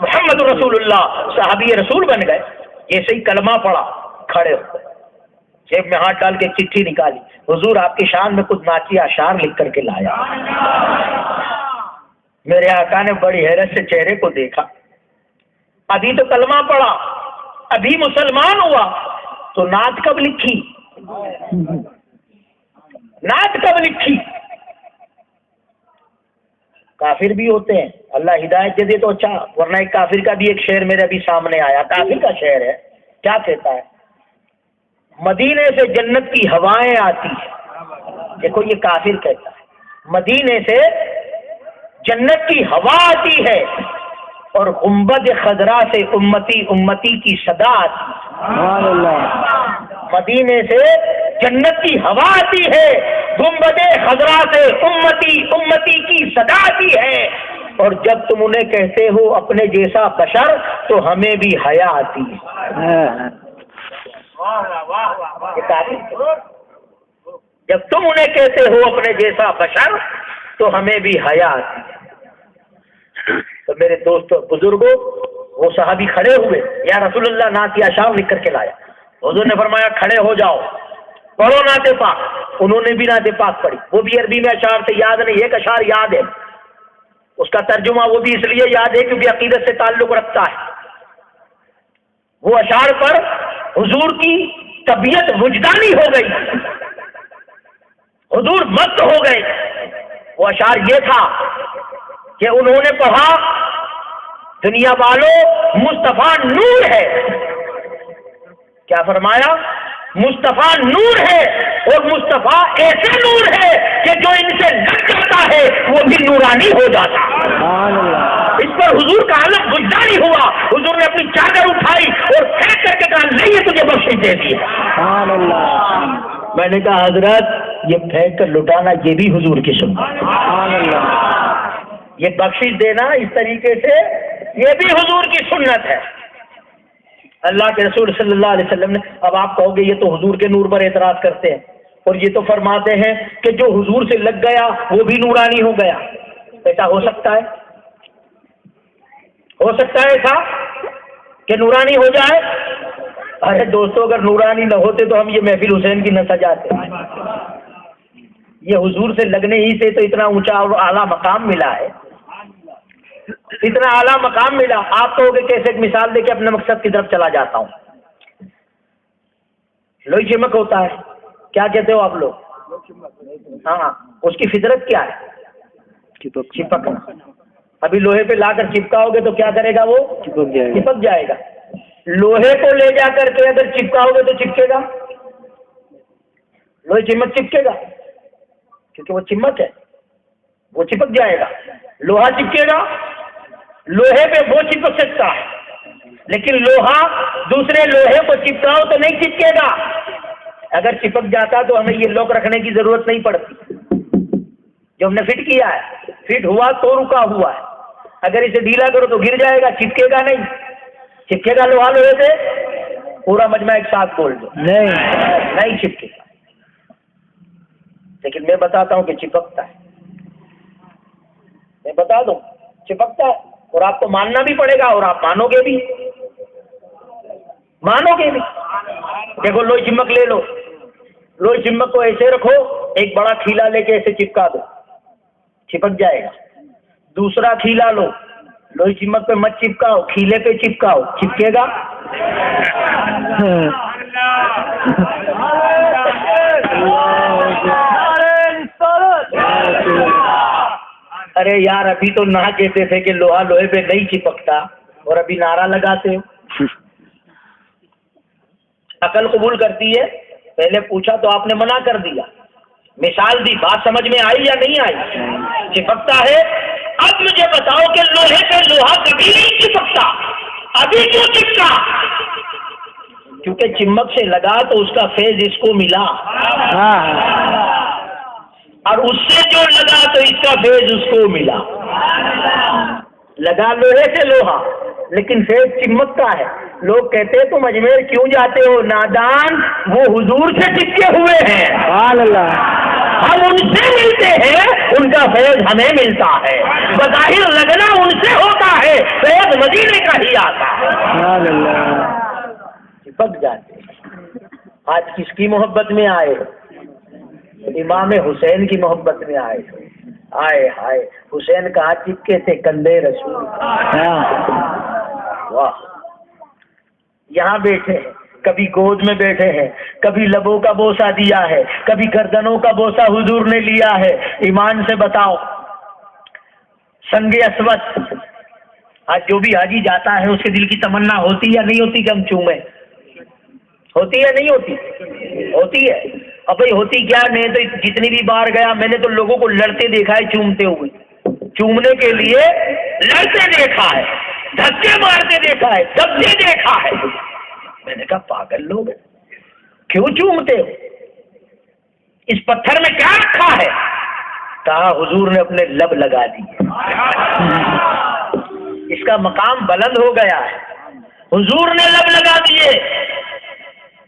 A: محمد رسول اللہ صحابی رسول بن گئے. جیسے ہی کلمہ پڑا کھڑے ہو گئے, جیب میں ہاتھ ڈال کے چٹھی نکالی, حضور آپ کی شان میں کچھ نعتیہ اشعار لکھ کر کے لایا. میرے آقا نے بڑی حیرت سے چہرے کو دیکھا, ابھی تو کلمہ پڑا, ابھی مسلمان ہوا, تو نعت کب لکھی, نعت کب لکھی؟ کافر بھی ہوتے ہیں, اللہ ہدایت دے دے تو اچھا, ورنہ ایک کافر کا بھی ایک شعر میرے ابھی سامنے آیا, کافر کا شعر ہے. کیا کہتا ہے؟ مدینے سے جنت کی ہوائیں آتی ہیں. دیکھو یہ کافر کہتا ہے, مدینے سے جنت کی ہوا آتی ہے اور گنبد خضرا سے امتی امتی کی صدا آتی ہے.
B: سبحان اللہ.
A: مدینے سے جنت کی ہوا آتی ہے, گنبد خضرا سے امتی امتی کی صدا آتی ہے, اور جب تم انہیں کہتے ہو اپنے جیسا بشر تو ہمیں بھی حیا آتی ہے. جب تم انہیں کہتے ہو اپنے جیسا بشر تو ہمیں بھی حیا آتی ہے. تو میرے دوستوں بزرگوں, وہ صحابی کھڑے ہوئے, یا رسول اللہ نعت اشعار لکھ کر کے لایا. حضور نے فرمایا کھڑے ہو جاؤ, پڑھو نعت پاک. انہوں نے بھی نعت پاک پڑھی, وہ بھی عربی میں اشعار سے یاد نہیں, ایک اشعار یاد ہے, اس کا ترجمہ وہ بھی اس لیے یاد ہے کیونکہ عقیدت سے تعلق رکھتا ہے. وہ اشعار پر حضور کی طبیعت وجدانی ہو گئی, حضور مست ہو گئے. وہ اشعار یہ تھا کہ انہوں نے پڑھا, دنیا والوں مصطفیٰ نور ہے. کیا فرمایا؟ مصطفیٰ نور ہے, اور مصطفیٰ ایسے نور ہے کہ جو ان سے لگ جاتا ہے وہ بھی نورانی ہو جاتا.
B: سبحان اللہ.
A: اس پر حضور کا عالم وجدانی ہوا. حضور نے اپنی چادر اٹھائی اور پھینک کر کے کہا نہیں, یہ تجھے بخشش دے دی.
B: سبحان اللہ.
A: میں نے کہا حضرت یہ پھینک کر لٹانا یہ بھی حضور کی سنت,
B: سبحان اللہ.
A: یہ بخشش دینا اس طریقے سے یہ بھی حضور کی سنت ہے. اللہ کے رسول صلی اللہ علیہ وسلم نے, اب آپ کہو گے یہ تو حضور کے نور پر اعتراض کرتے ہیں, اور یہ تو فرماتے ہیں کہ جو حضور سے لگ گیا وہ بھی نورانی ہو گیا. ایسا ہو سکتا ہے؟ ہو سکتا ہے ایسا کہ نورانی ہو جائے؟ ارے دوستو, اگر نورانی نہ ہوتے تو ہم یہ محفل حسین کی نہ سجاتے. یہ حضور سے لگنے ہی سے تو اتنا اونچا اور اعلیٰ مقام ملا ہے, اتنا اعلیٰ مقام ملا. آپ کہو گے کیسے, ایک مثال دے کے اپنے مقصد کی طرف چلا جاتا ہوں. لوئی چمک ہوتا ہے, کیا کہتے ہو آپ لوگ؟ ہاں, اس کی فطرت کیا ہے؟ چپکنا. ابھی لوہے پہ لا کر چپکاؤ گے تو کیا کرے گا؟ وہ چپک جائے گا. لوہے کو لے جا کر کے اگر چپکاؤ گے تو چپکے گا؟ لوہے چمک چپکے گا کیونکہ وہ چمک ہے, وہ چپک جائے گا. لوہا چپکے گا؟ لوہے پہ وہ چپک سکتا ہے, لیکن لوہا دوسرے لوہے کو چپکاؤ تو نہیں چپکے گا. اگر چپک جاتا تو ہمیں یہ لوک رکھنے کی ضرورت نہیں پڑتی. جو ہم نے فٹ کیا ہے, فٹ ہوا تو رکا ہوا ہے. اگر اسے ڈھیلا کرو تو گر جائے گا, چپکے گا نہیں. چپکے گا لوہا لوہے سے؟ پورا مجمع ایک ساتھ بول دو, نہیں چپکے گا. لیکن میں بتاتا ہوں کہ چپکتا ہے. میں بتا دوں چپکتا ہے, اور آپ کو ماننا بھی پڑے گا, اور آپ مانو گے بھی, مانو گے بھی. دیکھو لوئی چمک لے لو, لوئی چمک کو ایسے رکھو, ایک بڑا کھیلا لے کے ایسے چپکا دو, چپک جائے گا. دوسرا کھیلا لو, لوئی چمک پہ مت چپکاؤ, کھیلے پہ چپکاؤ, چپکے گا؟ ارے یار, ابھی تو نہ کہتے تھے کہ لوہا لوہے پہ نہیں چپکتا, اور ابھی نعرہ لگاتے ہو. عقل قبول کرتی ہے. پہلے پوچھا تو آپ نے منع کر دیا, مثال دی, بات سمجھ میں آئی یا نہیں آئی؟ چپکتا ہے. اب مجھے بتاؤ کہ لوہے پہ لوہا کبھی نہیں چپکتا, ابھی کیوں چپکا؟ کیونکہ چمک سے لگا تو اس کا فیض اس کو ملا, اور اس سے جو لگا تو اس کا فیض اس کو ملا. لگا لوہے سے لوہا لیکن فیض چمکتا ہے. لوگ کہتے ہیں تم اجمیر کیوں جاتے ہو؟ نادان, وہ حضور سے چپکے ہوئے ہیں.
B: سبحان اللہ.
A: ہم ان سے ملتے ہیں, ان کا فیض ہمیں ملتا ہے. بظاہر لگنا ان سے ہوتا ہے, فیض تو مدینے کا ہی آتا ہے.
B: سبحان اللہ.
A: چپک جاتے. آج کس کی محبت میں آئے؟ امام حسین کی محبت میں آئے. آئے ہائے حسین کہاں چپکے تھے کندھے رسول. واہ. یہاں بیٹھے ہیں, کبھی گود میں بیٹھے ہیں, کبھی لبوں کا بوسہ دیا ہے, کبھی گردنوں کا بوسہ حضور نے لیا ہے. ایمان سے بتاؤ, سنگ اسود آج جو بھی حاجی جاتا ہے اس کے دل کی تمنا ہوتی یا نہیں ہوتی کہ ہم چومیں؟ ہوتی ہے نہیں ہوتی؟ ہوتی ہے. اب بھائی ہوتی کیا نہیں, تو جتنی بھی بار گیا میں نے تو لوگوں کو لڑتے دیکھا ہے چومتے ہوئے. چومنے کے لیے لڑتے دیکھا ہے, دھکے مارتے دیکھا ہے, دبتے دیکھا ہے. میں نے کہا پاگل لوگ کیوں چومتے ہو؟ اس پتھر میں کیا رکھا ہے؟ کہا حضور نے اپنے لب لگا دیے. اس کا مقام بلند ہو گیا ہے. حضور نے لب لگا دیے.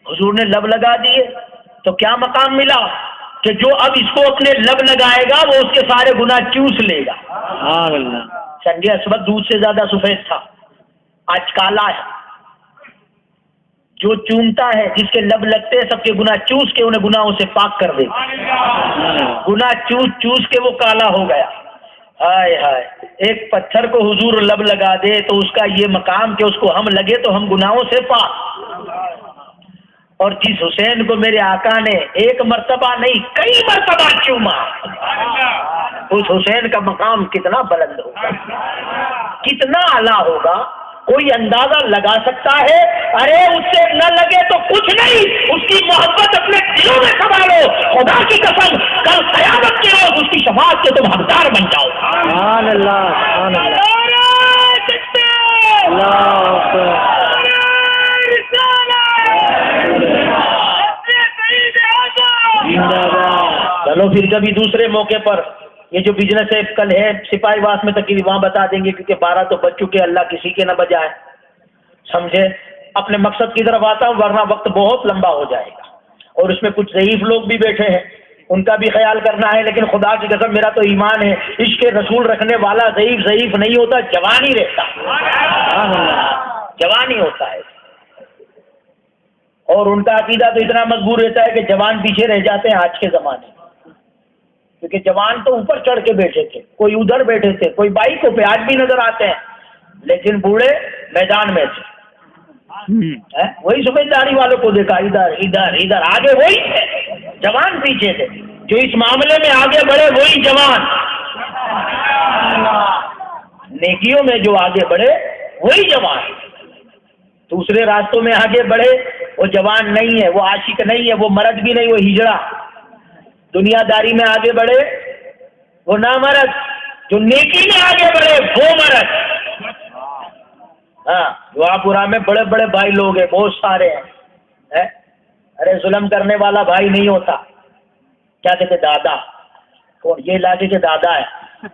A: حضور نے لب لگا دیے تو کیا مقام ملا کہ جو اب اس کو اپنے لب لگائے گا وہ اس کے سارے گناہ چوس لے گا. سنگ اسود دودھ سے زیادہ سفید تھا, آج کالا ہے. جو چومتا ہے, جس کے لب لگتے ہیں, سب کے گناہ چوس کے انہیں گناہوں سے پاک کر دے گا. گناہ چوس چوس کے وہ کالا ہو گیا. ہائے ہائے, ایک پتھر کو حضور لب لگا دے تو اس کا یہ مقام کہ اس کو ہم لگے تو ہم گناہوں سے پاک. اور جس حسین کو میرے آقا نے ایک مرتبہ نہیں کئی مرتبہ چوما, اس حسین کا مقام کتنا بلند ہوگا, کتنا اعلیٰ ہوگا, کوئی اندازہ لگا سکتا ہے؟ ارے اس سے نہ لگے تو کچھ نہیں, اس کی محبت اپنے دلوں میں سنبھالو. خدا کی قسم کل قیامت کے روز اس کی شفاعت کے تم حقدار بن جاؤ.
B: سبحان اللہ. سبحان اللہ.
A: چلو پھر کبھی دوسرے موقع پر یہ جو بزنس ہے کل ہے سپاہی واس میں تقریباً وہاں بتا دیں گے, کیونکہ 12 تو بج چکے, اللہ کسی کے نہ بجائے. سمجھے؟ اپنے مقصد کی طرف آتا ہوں ورنہ وقت بہت لمبا ہو جائے گا. اور اس میں کچھ ضعیف لوگ بھی بیٹھے ہیں, ان کا بھی خیال کرنا ہے. لیکن خدا کی قسم میرا تو ایمان ہے عشق رسول رکھنے والا ضعیف نہیں ہوتا, جوان ہی رہتا, جوان ہی ہوتا ہے. اور ان کا عقیدہ تو اتنا مضبوط رہتا ہے کہ جوان پیچھے رہ جاتے ہیں آج کے زمانے میں, کیونکہ جوان تو اوپر چڑھ کے بیٹھے تھے, کوئی ادھر بیٹھے تھے, کوئی بائکوں پہ آج بھی نظر آتے ہیں, لیکن بوڑھے میدان میں تھے. وہی سفید داڑھی والوں کو دیکھا, ادھر ادھر ادھر, آگے وہی تھے, جوان پیچھے تھے. جو اس معاملے میں آگے بڑھے وہی جوان, نیکیوں میں جو آگے بڑھے وہی جوان. دوسرے راستوں میں آگے بڑھے وہ جوان نہیں ہے, وہ عاشق نہیں ہے, وہ مرد بھی نہیں, وہ ہجڑا. دنیا داری میں آگے بڑھے وہ نامرد, جو نیکی میں آگے بڑھے وہ مرد. ہاں دعا پورا میں بڑے بڑے بھائی لوگ ہیں, بہت سارے ہیں. ارے ظلم کرنے والا بھائی نہیں ہوتا, کیا کہتے دادا, کون یہ علاقے کے دادا ہے.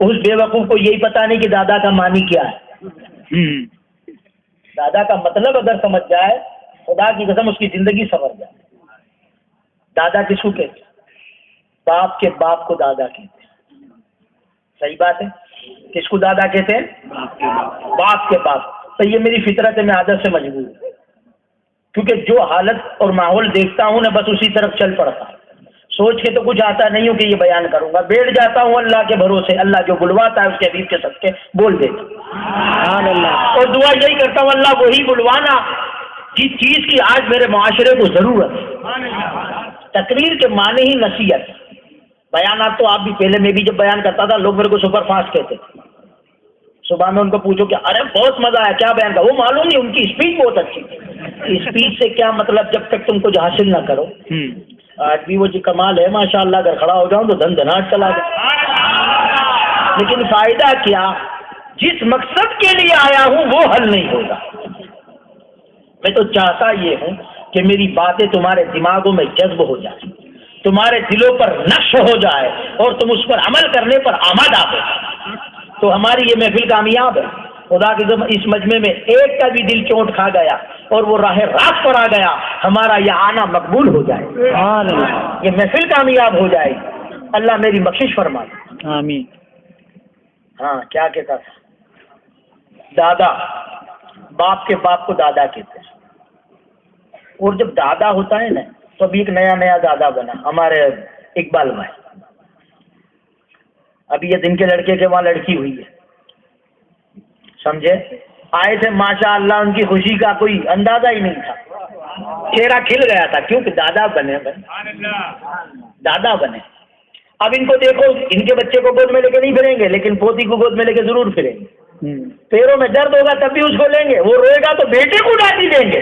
A: اس بے وقوف کو یہی پتا نہیں کہ دادا کا معنی کیا ہے. دادا کا مطلب اگر سمجھ جائے خدا کی قسم اس کی زندگی سنور جائے. دادا کس کو کہتے؟ باپ کے باپ کو دادا کہتے ہیں. صحیح بات ہے, کس کو دادا کہتے ہیں؟ باپ کے باپ. تو یہ میری فطرت ہے, میں عادت سے مجبور ہوں, کیونکہ جو حالت اور ماحول دیکھتا ہوں نا بس اسی طرف چل پڑتا ہوں. سوچ کے تو کچھ آتا نہیں ہوں کہ یہ بیان کروں گا, بیٹھ جاتا ہوں اللہ کے بھروسے. اللہ جو بلواتا ہے اس کے حبیب کے صدقے بول دیتا ہوں, اور دعا یہی کرتا ہوں اللہ وہی بلوانا جس چیز کی آج میرے معاشرے کو ضرورت ہے. تقریر کے معنی ہی نصیحت. بیانات تو آپ بھی پہلے میں بھی جب بیان کرتا تھا لوگ میرے کو سپر فاسٹ کہتے تھے. صبح میں ان کو پوچھو کہ ارے بہت مزہ آیا, کیا بیان کرا, وہ معلوم نہیں, ان کی اسپیچ بہت اچھی تھی. اسپیچ سے کیا مطلب جب تک تم کچھ حاصل نہ کرو. آج بھی وہ جی کمال ہے ماشاء اللہ, اگر کھڑا ہو جاؤں تو دھن دھناٹ چلا جائے. لیکن فائدہ کیا, جس مقصد کے لیے آیا ہوں وہ حل نہیں ہوگا. میں تو چاہتا یہ ہوں کہ میری باتیں تمہارے دماغوں میں جذب ہو جائیں, تمہارے دلوں پر نقش ہو جائے اور تم اس پر عمل کرنے پر آمادہ ہو, تو ہماری یہ محفل کامیاب ہے. خدا کے اس مجمع میں ایک کا بھی دل چوٹ کھا گیا اور وہ راہ راست پر آ گیا, ہمارا یہ آنا مقبول ہو جائے, یہ محفل کامیاب ہو جائے. اللہ میری بخشش فرما دے.
B: آمین.
A: ہاں کیا کہتا تھا, دادا، باپ کے باپ کو دادا کہتے ہیں. اور جب دادا ہوتا ہے نا تو ابھی ایک نیا نیا دادا بنا ہمارے اقبال بھائی. ابھی یہ دن کے لڑکے کے وہاں لڑکی ہوئی ہے، سمجھے؟ آئے تھے ماشاء اللہ، ان کی خوشی کا کوئی اندازہ ہی نہیں تھا، چہرہ کھل گیا تھا، کیونکہ دادا بنے. دادا بنے. اب ان کو دیکھو، ان کے بچے کو گود میں لے کے نہیں پھریں گے، لیکن پوتی کو گود میں لے کے ضرور پھریں گے. پیروں میں درد ہوگا تب بھی اس کو لیں گے، وہ روئے گا تو بیٹے کو ڈانٹی دیں گے.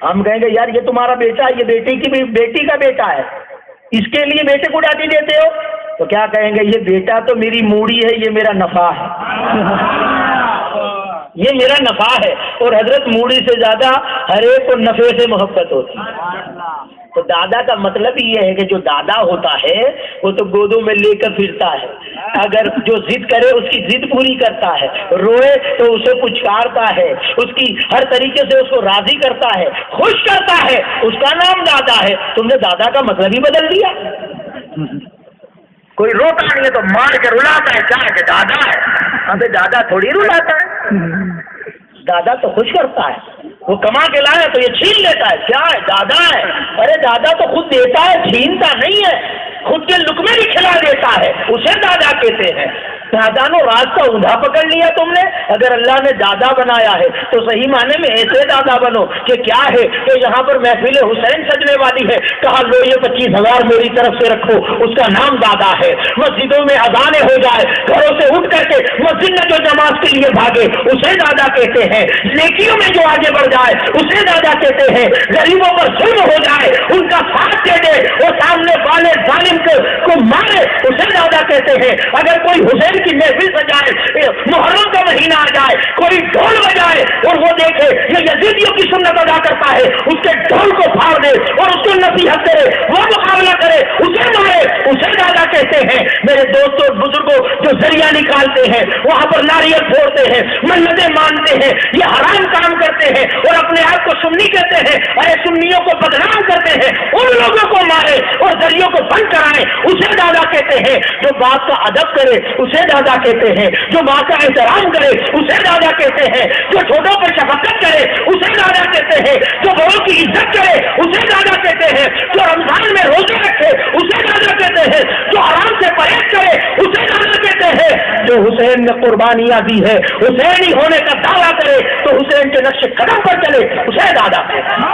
A: ہم کہیں گے یار یہ تمہارا بیٹا ہے، یہ بیٹی کا بیٹا ہے، اس کے لیے بیٹے کو ڈانٹی دیتے ہو. تو کیا کہیں گے، یہ بیٹا تو میری موڑی ہے، یہ میرا نفع ہے. یہ میرا نفع ہے. اور حضرت موڑی سے زیادہ ہر ایک کو نفع سے محبت ہوتی ہے. تو دادا کا مطلب یہ ہے کہ جو دادا ہوتا ہے وہ تو گودوں میں لے کر پھرتا ہے. اگر جو ضد کرے اس کی ضد پوری کرتا ہے، روئے تو اسے پچکارتا ہے، اس کی ہر طریقے سے اس کو راضی کرتا ہے، خوش کرتا ہے. اس کا نام دادا ہے. تم نے دادا کا مطلب ہی بدل دیا. کوئی روتا نہیں ہے تو مار کے رلاتا ہے، کیا ہے کہ دادا ہے. ابھی دادا تھوڑی رلاتا ہے، دادا تو خوش کرتا ہے. وہ کما کے لایا تو یہ چھین لیتا ہے، کیا ہے دادا ہے. ارے دادا تو خود دیتا ہے، چھینتا نہیں ہے، خود کے لقمے بھی کھلا دیتا ہے، اسے دادا کہتے ہیں. دادا نو راستہ اوندا پکڑ لیا تم نے. اگر اللہ نے دادا بنایا ہے تو صحیح معنی میں ایسے دادا بنو کہ کیا ہے کہ یہاں پر محفل حسین سجنے والی ہے، کہا لو یہ 25,000 میری طرف سے رکھو، اس کا نام دادا ہے. مسجدوں میں اذانیں ہو جائے، گھروں سے اٹھ کر کے مسجد میں جو نماز کے لیے بھاگے اسے دادا کہتے ہیں. نیکیوں میں جو آگے بڑھ جائے اسے دادا کہتے ہیں. غریبوں پر ظلم ہو جائے ان کا ساتھ دے دے اور سامنے والے ظالم کو مارے اسے دادا کہتے ہیں. اگر کوئی حسین کی محفل سجائے، محرم کا مہینہ آ جائے، کوئی ڈھول بجائے اور وہ دیکھے یہ یزیدیوں کی سنت ادا کرتا ہے، اس کے ڈھول کو پھاڑ دے اور اس کو نصیحت کرے، وہ مقابلہ کرے، اسے مارے، اسے دادا کہتے ہیں. میرے دوستوں اور بزرگوں جو ذریعہ نکالتے ہیں، وہاں پر ناریل پھوڑتے ہیں، منتیں مانتے ہیں، یہ حرام کام کرتے ہیں اور اپنے آپ کو سنی کہتے ہیں، ارے سنیوں کو بدنام کرتے ہیں، ان لوگوں کو مارے اور ذریعوں کو بند کرائے اسے دادا کہتے ہیں. جو بات کا ادب کرے اسے دادا کہتے ہیں، جو ماں کا احترام کرے اسے دادا کہتے ہیں، جو چھوٹوں پر شفقت کرے اسے دادا کہتے ہیں، جو بڑوں کی عزت کرے اسے دادا کہتے ہیں، جو رمضان میں روزے رکھے اسے دادا کہتے ہیں، جو حرام سے پرہیز کرے اسے دادا کہتے ہیں، جو حسین نے قربانیاں دی ہے حسین ہی ہونے کا دعویٰ کرے تو حسین کے نقش قدم پر چلے اسے دادا کہتے ہیں.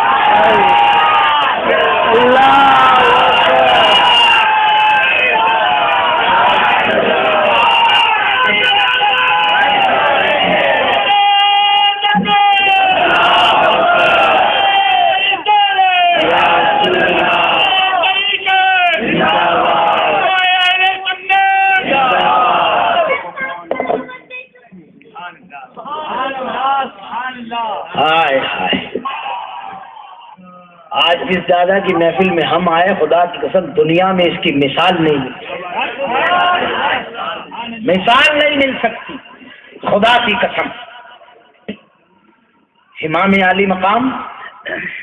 A: آج جس دادا کی محفل میں ہم آئے، خدا کی قسم دنیا میں اس کی مثال نہیں مل سکتی، خدا کی قسم. امام عالی مقام،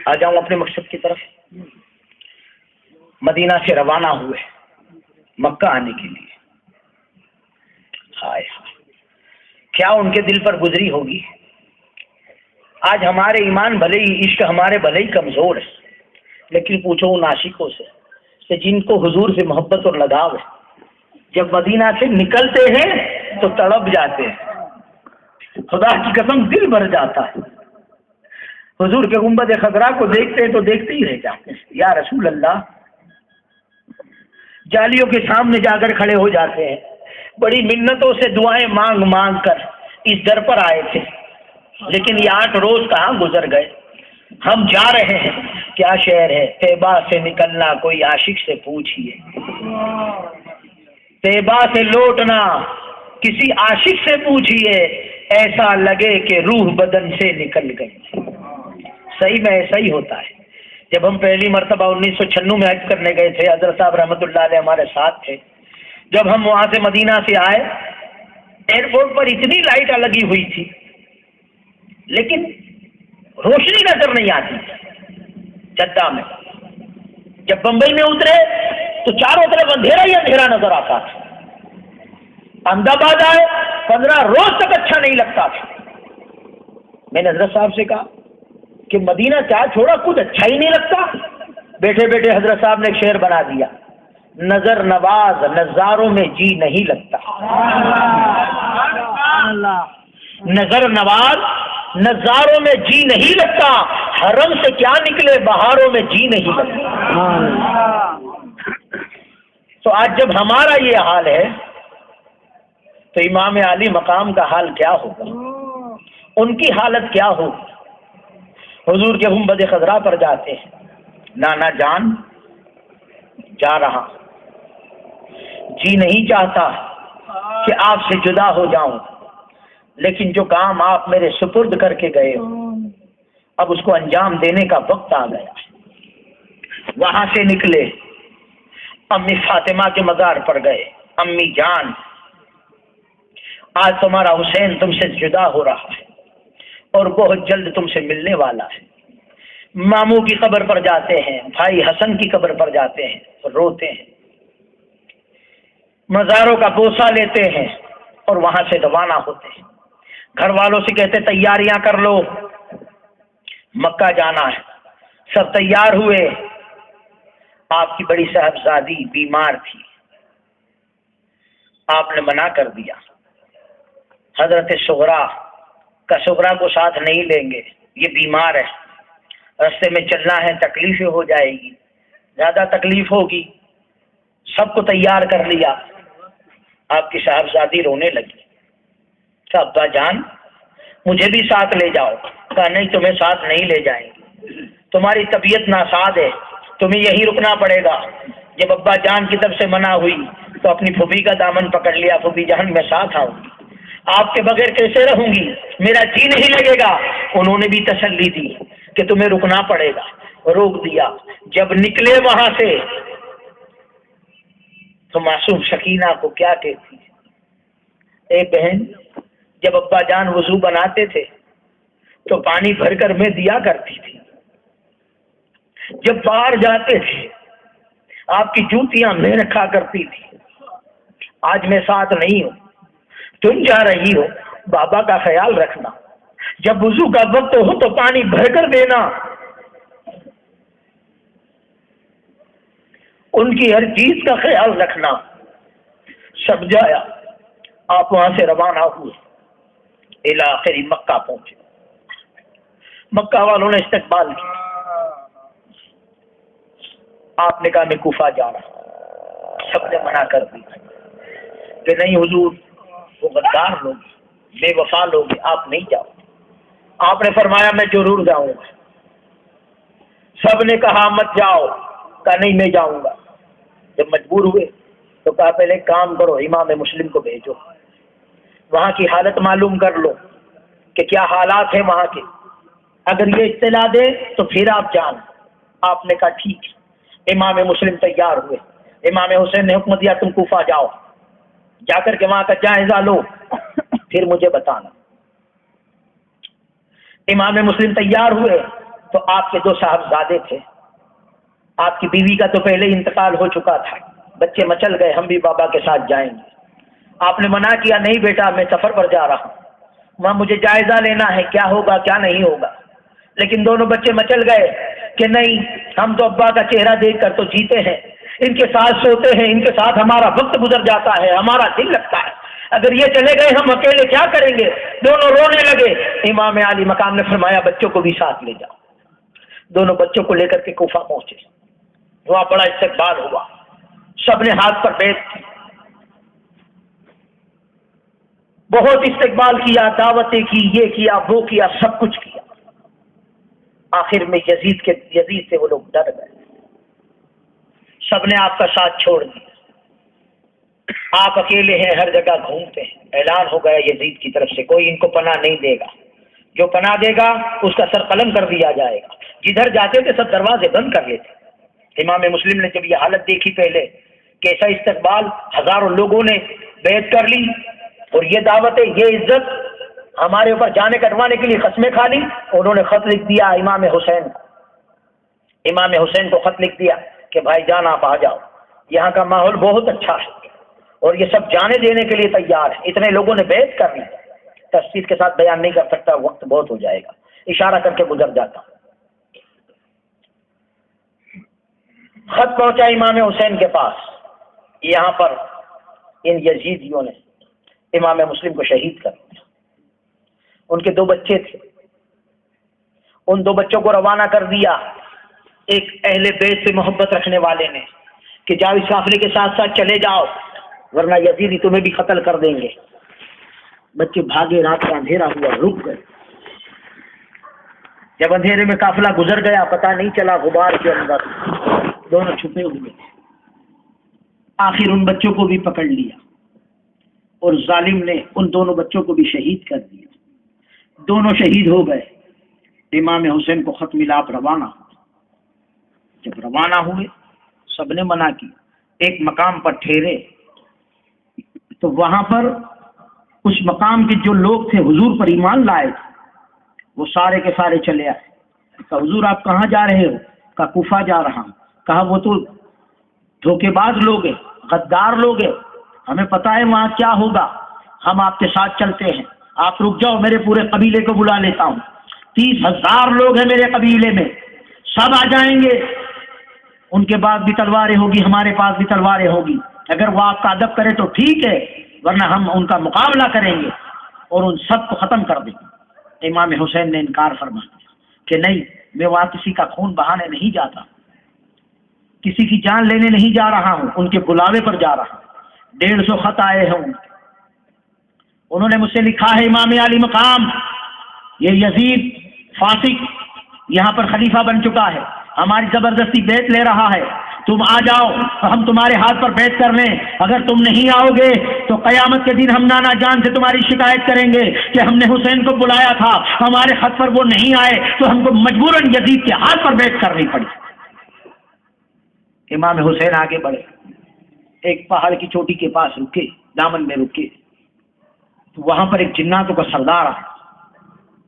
A: آ جاؤں اپنے مقصد کی طرف. مدینہ سے روانہ ہوئے مکہ آنے کے لیے. ہائے ہائے کیا ان کے دل پر گزری ہوگی. آج ہمارے ایمان بھلے ہی، عشق ہمارے بھلے ہی کمزور ہے، لیکن پوچھو ان عاشقوں سے کہ جن کو حضور سے محبت اور لگاؤ ہے، جب مدینہ سے نکلتے ہیں تو تڑپ جاتے ہیں، خدا کی قسم دل بھر جاتا ہے. حضور کے گنبد خضرا کو دیکھتے ہیں تو دیکھتے ہی رہ جاتے ہیں. یا رسول اللہ، جالیوں کے سامنے جا کر کھڑے ہو جاتے ہیں، بڑی منتوں سے دعائیں مانگ مانگ کر اس در پر آئے تھے، لیکن یہ 8 روز کہاں گزر گئے. ہم جا رہے ہیں، کیا شہر ہے طیبہ سے نکلنا کوئی عاشق سے پوچھئے، طیبہ سے لوٹنا کسی عاشق سے پوچھئے، ایسا لگے کہ روح بدن سے نکل گئی. صحیح میں ایسا ہی ہوتا ہے. جب ہم پہلی مرتبہ 1996 میں حج کرنے گئے تھے، حضرت صاحب رحمۃ اللہ علیہ ہمارے ساتھ تھے. جب ہم وہاں سے مدینہ سے آئے، ایئرپورٹ پر اتنی لائٹیں لگی ہوئی تھی لیکن روشنی نظر نہیں آتی. جدہ میں جب بمبئی میں اترے تو چاروں طرف اندھیرا ہی اندھیرا نظر آتا تھا. احمد آباد آئے، 15 روز تک اچھا نہیں لگتا تھا. میں نے حضرت صاحب سے کہا کہ مدینہ کیا چھوڑا، کچھ اچھا ہی نہیں لگتا. بیٹھے بیٹھے حضرت صاحب نے ایک شعر بنا دیا، نظر نواز نظاروں میں جی نہیں لگتا. نظر نواز نظاروں میں جی نہیں لگتا، حرم سے کیا نکلے بہاروں میں جی نہیں لگتا. تو آج جب ہمارا یہ حال ہے تو امام علی مقام کا حال کیا ہوگا، ان کی حالت کیا ہوگی. حضور کے گنبد خضرا پر جاتے ہیں، نانا جان جا رہا، جی نہیں چاہتا کہ آپ سے جدا ہو جاؤں، لیکن جو کام آپ میرے سپرد کر کے گئے ہو اب اس کو انجام دینے کا وقت آ گیا. وہاں سے نکلے، امی فاطمہ کے مزار پر گئے. امی جان، آج تمہارا حسین تم سے جدا ہو رہا ہے اور بہت جلد تم سے ملنے والا ہے. ماموں کی قبر پر جاتے ہیں، بھائی حسن کی قبر پر جاتے ہیں، روتے ہیں، مزاروں کا بوسہ لیتے ہیں اور وہاں سے روانہ ہوتے ہیں. گھر والوں سے کہتے تیاریاں کر لو، مکہ جانا ہے. سب تیار ہوئے. آپ کی بڑی صاحبزادی بیمار تھی، آپ نے منع کر دیا. حضرت صغرا کو ساتھ نہیں لیں گے، یہ بیمار ہے، رستے میں چلنا ہے، تکلیفیں ہو جائے گی، زیادہ تکلیف ہوگی. سب کو تیار کر لیا. آپ کی صاحبزادی رونے لگی. کہا ابا جان مجھے بھی ساتھ لے جاؤ. کہا نہیں، تمہیں ساتھ نہیں لے جائیں گے، تمہاری طبیعت ناساز ہے، تمہیں یہی رکنا پڑے گا. جب ابا جان کی طرف سے منع ہوئی تو اپنی پھوپھی کا دامن پکڑ لیا. پھوپھی جان میں ساتھ آؤں گی، آپ کے بغیر کیسے رہوں گی، میرا جی نہیں لگے گا. انہوں نے بھی تسلی دی کہ تمہیں رکنا پڑے گا، روک دیا. جب نکلے وہاں سے تو معصوم سکینہ کو کیا کہتی، اے بہن، جب ابا جان وضو بناتے تھے تو پانی بھر کر میں دیا کرتی تھی. جب باہر جاتے تھے آپ کی جوتیاں میں رکھا کرتی تھی. آج میں ساتھ نہیں ہوں، تم جا رہی ہو، بابا کا خیال رکھنا. جب وضو کا وقت ہو تو پانی بھر کر دینا. ان کی ہر چیز کا خیال رکھنا. سب جایا، آپ وہاں سے روانہ ہوئے، آخری مکہ پہنچے. مکہ والوں نے استقبال کیا. آپ نے کہا میں کوفہ جا رہا. سب نے منع کر دیا کہ نہیں حضور، وہ غدار لوگ، بے وفا لوگ، آپ نہیں جاؤ. آپ نے فرمایا میں ضرور جاؤں گا. سب نے کہا مت جاؤ. کہا نہیں میں جاؤں گا. جب مجبور ہوئے تو کہا پہلے کام کرو، امام مسلم کو بھیجو، وہاں کی حالت معلوم کر لو کہ کیا حالات ہیں وہاں کے، اگر یہ اطلاع دے تو پھر آپ جان. آپ نے کہا ٹھیک. امام مسلم تیار ہوئے. امام حسین نے حکم دیا تم کوفہ جاؤ، جا کر کے وہاں کا جائزہ لو، پھر مجھے بتانا. امام مسلم تیار ہوئے تو آپ کے 2 صاحبزادے تھے. آپ کی بیوی کا تو پہلے انتقال ہو چکا تھا، بچے مچل گئے، ہم بھی بابا کے ساتھ جائیں گے. آپ نے منع کیا، نہیں بیٹا میں سفر پر جا رہا ہوں، وہاں مجھے جائزہ لینا ہے کیا ہوگا کیا نہیں ہوگا. لیکن دونوں بچے مچل گئے کہ نہیں، ہم تو ابا کا چہرہ دیکھ کر تو جیتے ہیں، ان کے ساتھ سوتے ہیں، ان کے ساتھ ہمارا وقت گزر جاتا ہے، ہمارا دل لگتا ہے، اگر یہ چلے گئے ہم اکیلے کیا کریں گے. دونوں رونے لگے. امام علی مقام نے فرمایا بچوں کو بھی ساتھ لے جاؤ. دونوں بچوں کو لے کر کے کوفہ پہنچے. وہاں بڑا استقبال ہوا، سب نے ہاتھ پر بیٹھ کی، بہت استقبال کیا، دعوتیں کی، یہ کیا وہ کیا، سب کچھ کیا. آخر میں یزید سے وہ لوگ ڈر گئے. سب نے آپ کا ساتھ چھوڑ دیا. آپ اکیلے ہیں، ہر جگہ گھومتے ہیں. اعلان ہو گیا یزید کی طرف سے کوئی ان کو پناہ نہیں دے گا، جو پناہ دے گا اس کا سر قلم کر دیا جائے گا. جدھر جاتے تھے سب دروازے بند کر لیتے. امام مسلم نے جب یہ حالت دیکھی پہلے کیسا استقبال، ہزاروں لوگوں نے بیعت کر لی اور یہ دعوتیں، یہ عزت ہمارے اوپر جانے کٹوانے کے لیے قسمیں کھا لی. انہوں نے خط لکھ دیا امام حسین کو. امام حسین کو خط لکھ دیا کہ بھائی جان آپ آ جاؤ، یہاں کا ماحول بہت اچھا ہے اور یہ سب جانے دینے کے لیے تیار ہے. اتنے لوگوں نے بیعت کر لی، تفصیل کے ساتھ بیان نہیں کر سکتا، وقت بہت ہو جائے گا، اشارہ کر کے گزر جاتا ہوں۔ خط پہنچا امام حسین کے پاس، یہاں پر ان یزیدیوں نے امام مسلم کو شہید کر دیا۔ ان کے 2 بچے تھے، ان 2 بچوں کو روانہ کر دیا ایک اہل بیت سے محبت رکھنے والے نے کہ جاؤ اس قافلے کے ساتھ ساتھ چلے جاؤ ورنہ یزیدی تمہیں بھی قتل کر دیں گے۔ بچے بھاگے، رات کا اندھیرا ہوا، رک گئے۔ جب اندھیرے میں قافلہ گزر گیا، پتہ نہیں چلا، غبار کے اندر دونوں چھپے ہوئے تھے۔ آخر ان بچوں کو بھی پکڑ لیا اور ظالم نے ان دونوں بچوں کو بھی شہید کر دیا۔ دونوں شہید ہو گئے۔ امام حسین کو خط ملا، آپ روانہ ہوئے۔ جب روانہ ہوئے سب نے منع کی، ایک مقام پر ٹھہرے تو وہاں پر اس مقام کے جو لوگ تھے حضور پر ایمان لائے تھے وہ سارے کے سارے چلے آئے۔ کہا حضور آپ کہاں جا رہے ہو؟ کہا کوفہ جا رہا ہوں۔ کہا وہ تو دھوکے باز لوگ ہیں، غدار لوگ ہیں، ہمیں پتہ ہے وہاں کیا ہوگا، ہم آپ کے ساتھ چلتے ہیں، آپ رک جاؤ، میرے پورے قبیلے کو بلا لیتا ہوں، 30,000 لوگ ہیں میرے قبیلے میں، سب آ جائیں گے، ان کے پاس بھی تلواریں ہوگی، ہمارے پاس بھی تلواریں ہوگی، اگر وہ آپ کا ادب کرے تو ٹھیک ہے ورنہ ہم ان کا مقابلہ کریں گے اور ان سب کو ختم کر دیں گے۔ امام حسین نے انکار فرما دیا کہ نہیں، میں وہاں کسی کا خون بہانے نہیں جاتا، کسی کی جان لینے نہیں جا رہا ہوں، ان کے بلاوے پر جا رہا ہوں۔ 150 خط آئے ہیں، انہوں نے مجھ سے لکھا ہے امام علی مقام، یہ یزید فاسق یہاں پر خلیفہ بن چکا ہے، ہماری زبردستی بیعت لے رہا ہے، تم آ جاؤ تو ہم تمہارے ہاتھ پر بیعت کر لیں، اگر تم نہیں آؤ گے تو قیامت کے دن ہم نانا جان سے تمہاری شکایت کریں گے کہ ہم نے حسین کو بلایا تھا، ہمارے خط پر وہ نہیں آئے تو ہم کو مجبوراً یزید کے ہاتھ پر بیعت کرنی پڑی۔ امام حسین آگے بڑھے، ایک پہاڑ کی چوٹی کے پاس رکے، دامن میں رکے، تو وہاں پر ایک جناتوں کا سردار آیا،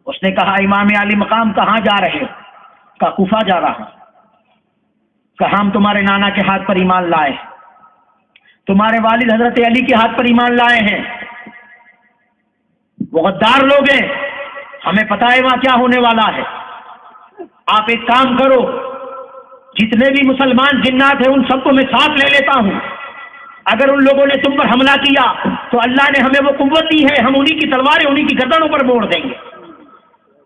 A: اس نے کہا امام علی مقام کہاں جا رہے ہو؟ کہا کوفہ جا رہا ہوں۔ کہا ہم تمہارے نانا کے ہاتھ پر ایمان لائے ہیں، تمہارے والد حضرت علی کے ہاتھ پر ایمان لائے ہیں، وہ غدار لوگ ہیں، ہمیں پتہ ہے وہاں کیا ہونے والا ہے، آپ ایک کام کرو، جتنے بھی مسلمان جنات ہیں ان سب کو میں ساتھ لے لیتا ہوں، اگر ان لوگوں نے تم پر حملہ کیا تو اللہ نے ہمیں وہ قوت دی ہے، ہم انہی کی تلواریں انہی کی گردنوں پر موڑ دیں گے۔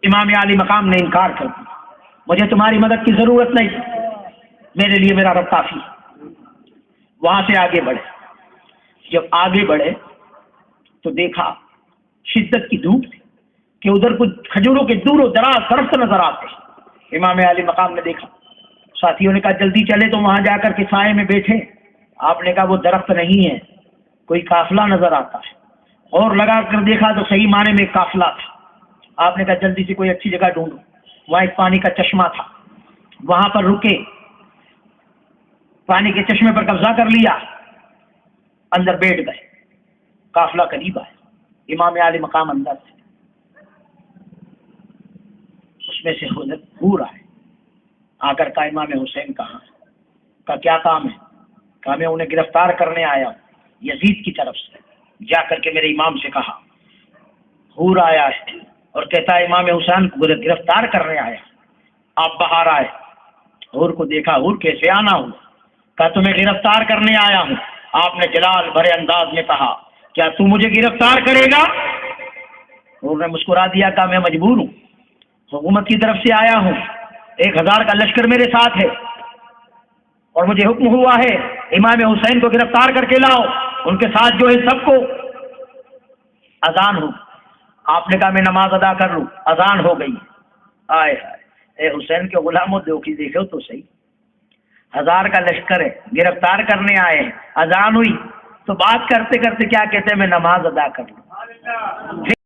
A: امام علی مقام نے انکار کر دیا، مجھے تمہاری مدد کی ضرورت نہیں، میرے لیے میرا رب کافی ہے۔ وہاں سے آگے بڑھے، جب آگے بڑھے تو دیکھا شدت کی دھوپ تھی کہ ادھر کچھ کھجوروں کے دور و دراز درخت نظر آتے۔ امام علی مقام نے دیکھا، ساتھیوں نے کہا جلدی چلے تو وہاں جا کر کے سائے میں بیٹھے۔ آپ نے کہا وہ درخت نہیں ہے، کوئی قافلہ نظر آتا ہے، اور لگا کر دیکھا تو صحیح معنی میں ایک قافلہ تھا۔ آپ نے کہا جلدی سے کوئی اچھی جگہ ڈھونڈو، وہاں ایک پانی کا چشمہ تھا، وہاں پر رکے، پانی کے چشمے پر قبضہ کر لیا، اندر بیٹھ گئے، قافلہ قریب آیا، امام علی مقام اندر تھے، اس میں سے حور آئے، آ کر کہا امام حسین کہاں؟ کہا کیا کام ہے؟ کہا میں انہیں گرفتار کرنے آیا ہوں یزید کی طرف سے، جا کر کے میرے امام سے کہا حور آیا ہے اور کہتا ہے امام حسین کو گرفتار کرنے آیا، آپ باہر آئے، حور کو دیکھا، حور کیسے آنا ہوا؟ کہا تمہیں گرفتار کرنے آیا ہوں۔ آپ نے جلال بھرے انداز میں کہا کیا تو مجھے گرفتار کرے گا؟ حور نے مسکرا دیا، کہا میں مجبور ہوں، حکومت کی طرف سے آیا ہوں، 1000 کا لشکر میرے ساتھ ہے اور مجھے حکم ہوا ہے امام حسین کو گرفتار کر کے لاؤ، ان کے ساتھ جو ہے سب کو۔ اذان ہو، آپ نے کہا میں نماز ادا کر لوں، اذان ہو گئی، آئے اے حسین کے غلاموں دیکھو تو صحیح، 1000 کا لشکر ہے، گرفتار کرنے آئے ہیں، اذان ہوئی تو بات کرتے کرتے کیا کہتے ہیں میں نماز ادا کر لوں۔